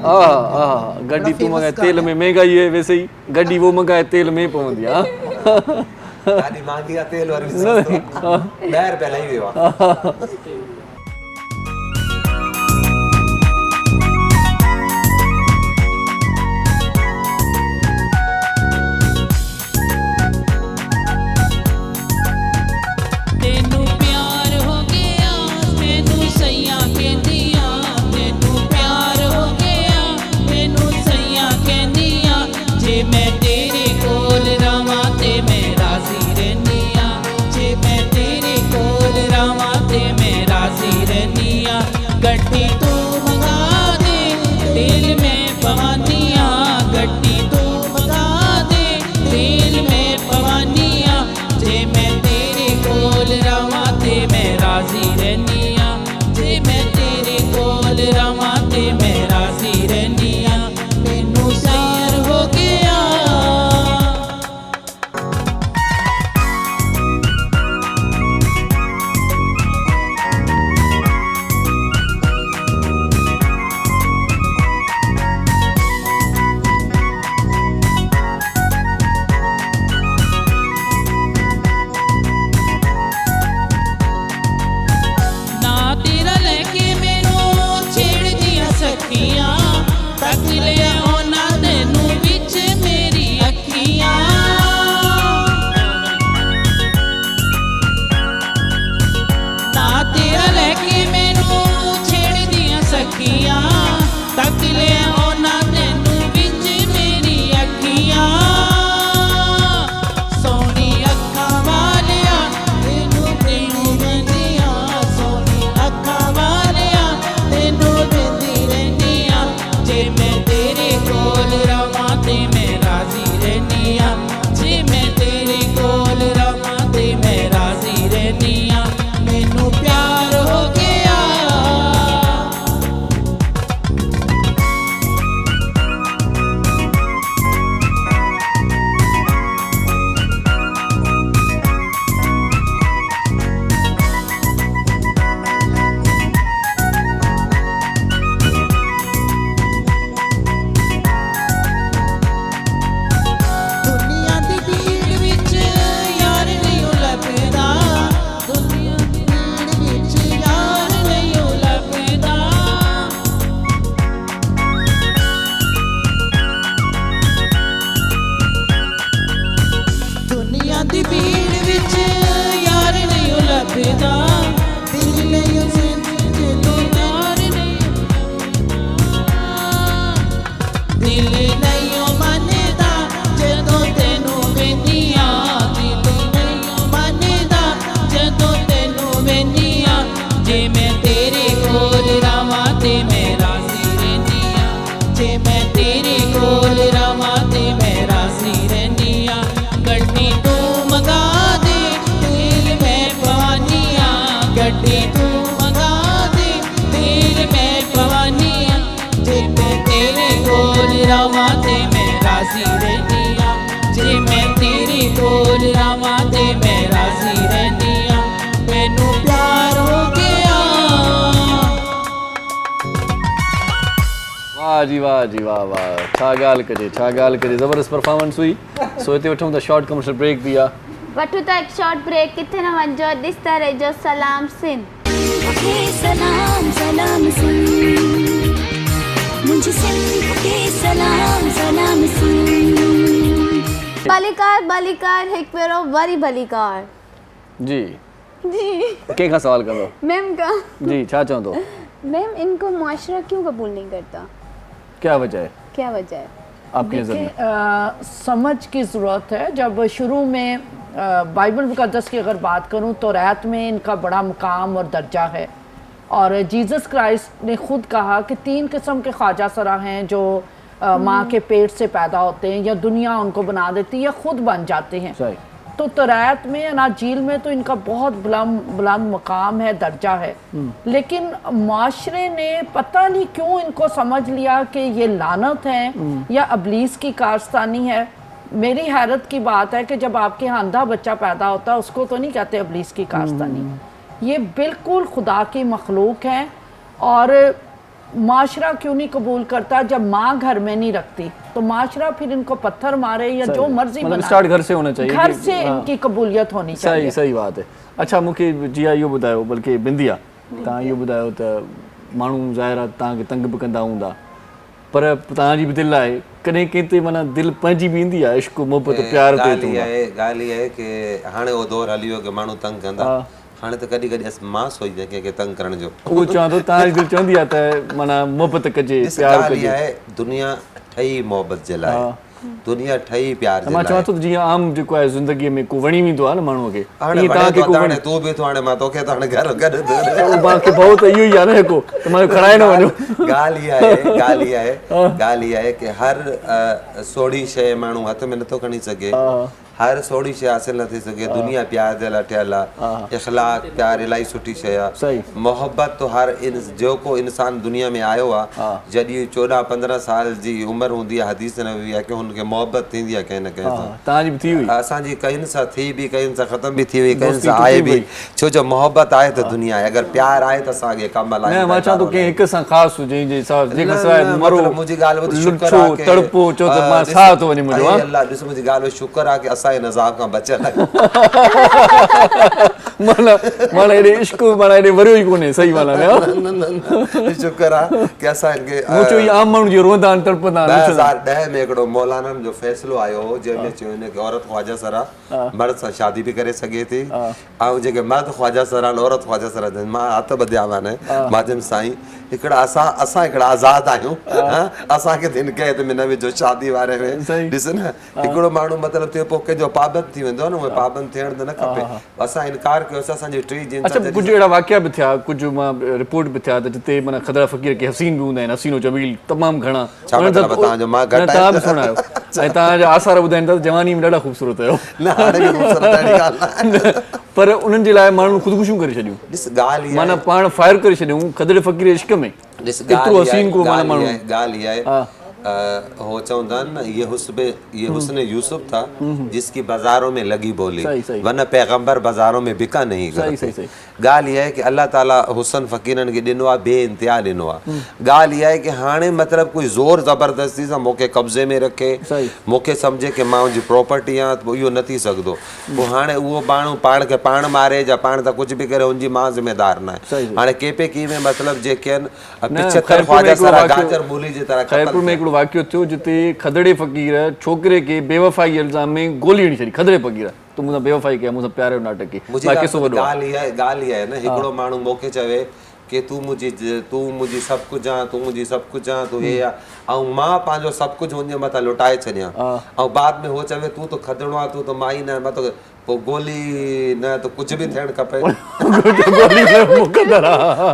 गड्डी तू मंगाए तेल में महंगाई है वैसे ही गड्डी वो मंगाए तेल में पवंदी आहे गाड़ी मांगी आहे तेल वारी 10 रुपया लही वियो आहे गड्डी तू मंगा दे तेल में पवानिया गड्डी तू मंगा दे तेल में पवानिया जे मैं तेरे कोल रवा ते मैं राजी रहनिया जे मैं तेरे कोल रवा ते मैं राजी रहनिया तक लिया होना तेनू विच मेरी अखियां ना तेरा लेके मैनू छेड़ दिया सखियां तक लिया होना तेनू विच मेरी अखियां सोनी अखां वालिया तेनू तेनू बंदिया सोनी अखां वालिया तेनू देंदी रहनिया जे मैं तेरे कोल रवां ते मैं राजी रहनिया जे मैं तेरे कोल रवां ते मैं राजी रहनिया मैनू प्यार हो गया दुनिया दी भीड़ विच यार नहीं लभदा दुनिया दी भीड़ विच यार नहीं लभदा दुनिया दी भीड़ विच यार नहीं लभदा दिल नहीं जिंदगी तो यार नहीं दिल नहीं मनदा जदों तेनू वेंदिया दिल नहीं मनदा जदों तेनू वेंदिया जे मैं तेरे कोल रवां ते मैं राजी रहनिया जे मैं तेरे कोल रवां ते मैं राजी रहनिया गड्डी तू मंगा दे तेल मैं पवानिया गड्डी तू मंगा दे तेल मैं पवानिया जे मैं तेरे कोल रवां ते मैं राजी रहनिया जे मैं तेरे कोल रवां ते मैं राजी रहनिया मैनू प्यार हो गया वाह जी वाह जी वाह वाह छा ॻाल्हि कजे ज़बरदस्त परफॉर्मेंस हुई सो हिते वठूं था शॉर्ट कमर्शियल ब्रेक भी आहे वठूं था हिकु शॉर्ट ब्रेक किथे न वञिजो ॾिसंदा रहिजो सलाम सिंध के सलाम सलाम सिंध मुझे सिंध के सलाम सलाम सिंध भलीकार हिकु भेरो वरी भलीकार जी जी कंहिंखां सवाल कंदो मैम का जी छा चवंदो मैम इनको मुआशरा क्यों कबूल नहीं करता क्या वजह है क्या वजह है आपकी नज़र में समझ की ज़रूरत है जब शुरू में बाइबल मुक़द्दस की अगर बात करूं तो रैत में इनका बड़ा मुकाम और दर्जा है और जीसस क्राइस्ट ने खुद कहा कि 3 किस्म के ख्वाजा सरा हैं जो माँ के पेट से पैदा होते हैं या दुनिया उनको बना देती है या खुद बन जाते हैं सही तो तौरात में अनाजील में तो इनका बहुत बुलंद मकाम है दर्जा है लेकिन माशरे ने पता नहीं क्यों इनको समझ लिया कि ये लानत है या अबलीस की कारस्तानी है। मेरी हैरत की बात है कि जब आपके यहाँ अंधा बच्चा पैदा होता है उसको तो नहीं कहते अबलीस की कारस्तानी, ये बिल्कुल खुदा की मखलूक है। और माशरा क्यों नहीं कबूल करता? जब माँ घर में नहीं रखती तो माशरा फिर इनको पत्थर मारे या जो मर्जी मतलब स्टार्ट घर से होना चाहिए, घर से इनकी कबूलियत होनी चाहिए। सही बात है। अच्छा मूंखे जिया इहो ॿुधायो, बल्कि बिंदिया तव्हां इहो ॿुधायो त माण्हू ज़ाहिर आहे तव्हांखे तंग बि कंदा हूंदा, पर तव्हांजी बि दिलि आहे कॾहिं कंहिं ते माना दिलि पंहिंजी बि ईंदी आहे, इश्क मोहबत प्यार ते? ॻाल्हि इहा आहे की हाणे उहो दौरु हली वियो की माण्हू तंग कंदा, हाणे त कॾहिं कॾहिं मां सोचींदा कंहिंखे तंग करण जो। उहो चवां थो तव्हांजी दिलि चवंदी आहे त माना मोहबत कजे, प्यार कजे। आहे दुनिया ठही मोहबत जे लाइ, दुनिया ठही प्यार जे लाइ। मां चवां थो जीअं आम जेको आहे ज़िंदगीअ में को वणी वेंदो आहे न माण्हूअ खे, हाणे तूं बि हाणे मां तोखे त हाणे घर गॾु मूंखे भउ त इहो ई आहे न हिकु त मां खणाए न वञो। ॻाल्हि इहा आहे की हर सोढ़ी शइ माण्हू हथ में नथो खणी सघे, हर सोढ़ी शइ हासिल न थी सघे। दुनिया प्यार जे लाइ ठहियल आहे, इख़लाक़ प्यार इलाही सुठी शइ आहे। मोहबत तो हर जेको इंसान दुनिया में आयो आहे जॾहिं 14-15 साल जी उमिरि हूंदी आहे, हदीस नबवी आहे की हुनखे मोहबत थींदी आहे कंहिं न कंहिं सां। तव्हांजी बि थी हुई? असांजी कईं सां थी बि, कईं सां ख़तम बि थी हुई, कईं सां आहे बि। छो जो मोहबत आहे त दुनिया आहे, अगरि प्यार आहे त असांखे कमु आहे। मां चवां थो कंहिं हिक सां ख़ासि हुजे जंहिंखां सवाइ मरो मुंहिंजी ॻाल्हि लुठो तड़पो चओ त मां साह थो वञे मुंहिंजो। अल्लाह ॾिस मुंहिंजी ॻाल्हि शुक्र आहे की असां असांजे नज़ाब खां बचियल आहियूं। माना हेॾे इश्क माना हेॾे वरियो ई कोन्हे सही माना में। शुक्र आहे की असां हिनखे मुंहिंजो इहा आम माण्हू जीअं रोअंदा आहिनि तड़पंदा आहिनि। 2010 में हिकिड़ो मौलाननि जो फ़ैसिलो आयो हो जंहिंमें चयो हिनखे औरत ख़्वाजा सरा मर्द सां शादी बि करे सघे थी, ऐं जेके मर्द ख़्वाजा सरा आहिनि औरत ख़्वाजा सरा आहिनि। मां हथ ॿधिया माने मां चयुमि साईं हिकिड़ा असां हिकिड़ा आज़ादु आहियूं, असांखे हिन खे हिते न विझो शादी वारे में। ॾिस न हिकिड़ो माण्हू मतिलबु थियो पोइ कंहिंजो पाबंद थी वेंदो आहे न, उहे पाबंद थियण त न खपे। असां इनकार कयोसीं, असांजी टी जींस। अच्छा कुझु अहिड़ा वाक़िया बि थिया, कुझु मां रिपोर्ट बि थिया त जिते माना ख़दरा फ़क़ीर के हसीन बि हूंदा आहिनि, हसीनो जमील तमामु घणा। तव्हां बि सुणायो ऐं तव्हांजा आसार ॿुधाइनि था जवानी में ॾाढा ख़ूबसूरत आहियो, पर उन्हनि जे लाइ माण्हू ख़ुदकुशियूं करे छॾियूं। माना पाण फायर करे छॾियूं ख़दरे फ़क़ीर इश्क में। एतिरो हसीन को माना माण्हू ॻाल्हि इहा आहे हो चवंदा आहिनि न ये हुस्न यूसुफ था जिसकी बाज़ारों में लगी बोली वरना पैगंबर बाज़ारों में बिका नहीं करते। ॻाल्हि इहा आहे की अल्लाह ताला हुसन फ़क़ीरनि खे ॾिनो आहे, बे इंतिहा ॾिनो आहे। ॻाल्हि इहा आहे की हाणे मतिलबु कोई ज़ोर ज़बरदस्ती सां मूंखे कब्ज़े में रखे, मूंखे सम्झे की मां उनजी प्रॉपर्टी आहे, त पोइ इहो न थी सघंदो। पोइ हाणे उहो माण्हू पाण खे पाण मारे या पाण त कुझु बि करे हुनजी मां ज़िम्मेदार न आहे। हाणे के पे की में मतिलबु जेके आहिनि 75 ख़्वाजा सरा गाजर मूली जी तरह ख़ैरपुर में हिकिड़ो वाक़ियो थियो जिते खदड़े फ़क़ीर छोकिरे खे बेवफ़ाई इल्ज़ाम में गोली हणी छॾी। खदड़े फ़क़ीर तूं मूंसां बेवफ़ाई कया, मूंसां प्यार जो नाटक की। ॻाल्हि इहा आहे न हिकिड़ो माण्हू मूंखे चवे कि तूं मुंहिंजी सभु कुझु आहे, तूं मुंहिंजी सभु कुझु आहे, तूं हे आहे, ऐं मां पंहिंजो सभु कुझु हुनजे मथां लुटाए छॾियां, ऐं बाद में हो चवे तूं त खदड़ो आहे, तूं त माई न, मां त पोइ गोली न त कुझु बि थियणु खपे।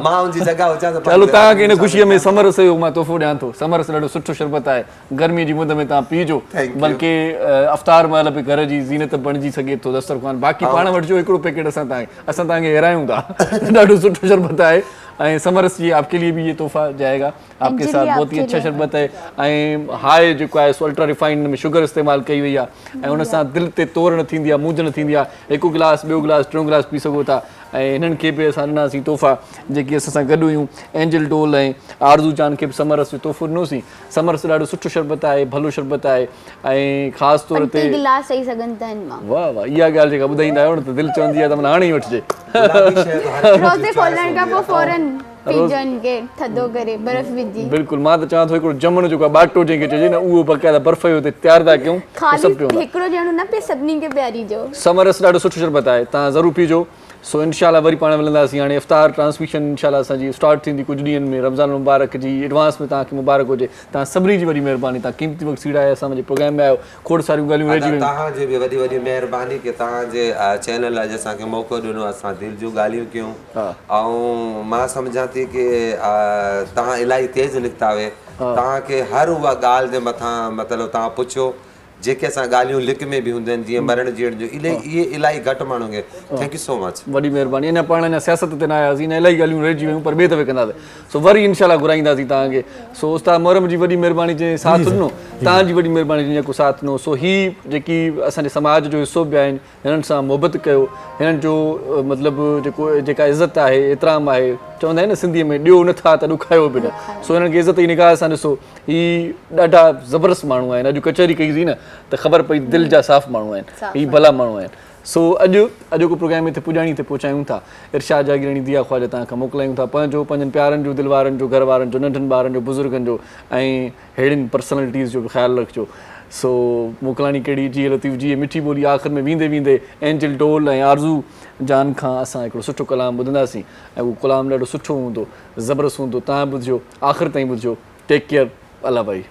मां हुनजी जॻह हुजां त चलो तव्हांखे हिन ख़ुशीअ में समरस जो मां तोहफ़ो ॾियां थो। समरस ॾाढो सुठो शरबत आहे, गर्मीअ जी मुंद में तव्हां पीजो, बल्कि अफ़्तार महिल बि घर जी ज़ीनत बणिजी सघे थो दस्तरख़्वान। बाक़ी पाण वठिजो हिकिड़ो पैकेट, असां तव्हांखे हिरायूं था। ॾाढो सुठो शरबत आहे ऐं समरस जी आपके लिए भी ये तोहफ़ा जाएगा। आपके साथ बहुत ही अच्छा शरबत है ऐं हाई जेको आहे सो अल्ट्रा रिफाइंड में शुगर इस्तेमालु कई वई आहे ऐं हुन सां दिलि ते तोड़ न थींदी आहे, मूंझ न थींदी आहे। हिकु गिलास, ॿियो गिलास, टियों गिलास पी सघो था। ऐं हिननि खे बि असां ॾिनासीं तोहफ़ा जेकी असां सां गॾु हुयूं। एंजल डोल ऐं आरज़ू जान खे बि समरस जो तोहफ़ो ॾिनोसीं। समरस ॾाढो सुठो शरबत आहे, भलो शरबत आहे ऐं ख़ासि तौर ते गिलास चई सघनि था हिन मां। वाह वाह, इहा ॻाल्हि जेका ॿुधाईंदा आहियो न त दिलि चवंदी आहे त माना हाणे ई वठिजे। रोज़े खोलण खां पोइ फौरन पिजन के थधो करे बर्फ विझी। बिल्कुलु, मां त चवां थो हिकिड़ो ॼमण जेको आहे बाटो जंहिंखे चइजे न, उहो बक़ाइदा बर्फ़ जो तयारु था कयूं। हिकिड़ो ॼणो न पे सभिनी खे प्यारी जो। समरस ॾाढो सुठो शरबत आहे, तव्हां ज़रूरु पीजो। सो इंशाल्लाह वरी पाण मिलंदासीं। हाणे इफ़्तार ट्रांसमिशन इंशाल्लाह असांजी स्टार्ट थींदी कुझु ॾींहंनि में। रमज़ान मुबारक जी एडवांस में तव्हांखे मुबारक हुजे। तव्हां सभिनी जी वॾी महिरबानी, तव्हां क़ीमती वक़्तु सीड़ा आहे असांजे प्रोग्राम में आयो। खोड़ सारियूं ॻाल्हियूं रहिजी वियूं। तव्हांजी बि वॾी वॾी महिरबानी की तव्हांजे चैनल अॼु असांखे मौक़ो ॾिनो, असां दिलि जूं ॻाल्हियूं कयूं। ऐं मां सम्झां थी की तव्हां इलाही तेज़ निकिता हुए। तव्हांखे हर उहा ॻाल्हि जे मथां मतिलबु तव्हां पुछियो जेके असां ॻाल्हियूं लिक में बि हूंदियूं आहिनि, जीअं मरण जीअण जो, इहे इलाही घटि माण्हुनि खे। थैंक यू सो मच, वॾी महिरबानी। अञा पाण अञा सियासत ते न आयासीं, अञा इलाही ॻाल्हियूं रहिजी वियूं, पर ॿिए दफ़े कंदासीं। सो वरी इंशाल्लाह घुराईंदासीं तव्हांखे। सो उस्ताद मोहरम जी वॾी महिरबानी जंहिं साथ ॾिनो, तव्हांजी वॾी महिरबानी जेको साथ ॾिनो। सो ही जेकी असांजे समाज जो हिसो बि आहिनि, हिननि सां मुहबत कयो। हिननि जो मतिलबु जेका इज़त आहे, एतिराम आहे, चवंदा आहिनि न सिंधीअ में ॾियो नथा त ॾुखायो बि न। सो हिननि खे इज़त जी निगाह सां ॾिसो। ही ॾाढा ज़बरदस्त माण्हू आहिनि। अॼु कचहरी कईसीं न त ख़बर पई दिलि जा साफ़ माण्हू आहिनि, ही भला माण्हू आहिनि। सो अॼोको प्रोग्राम हिते पुॼाणी ते पहुचायूं था। इरशाद जागीरानी दिया ख्वाजा तव्हां खां मोकिलायूं था। पंहिंजनि प्यारनि जो, दिलि वारनि जो, घर वारनि जो, नंढनि ॿारनि जो, बुज़ुर्गनि जो ऐं अहिड़ियुनि पर्सनैलिटीज़ जो बि ख़्यालु रखिजो। सो मोकिलाणी कहिड़ी, जी लतीफ़ जी मिठी ॿोली। आख़िर में वेंदे वेंदे एंजल डोल ऐं आरज़ू जान खां असां हिकिड़ो सुठो कलाम ॿुधंदासीं ऐं उहो कलाम ॾाढो सुठो हूंदो, ज़बरदस्त हूंदो। तव्हां ॿुधिजो, आख़िर ताईं ॿुधिजो। टेक केयर, अल्लाह भाई।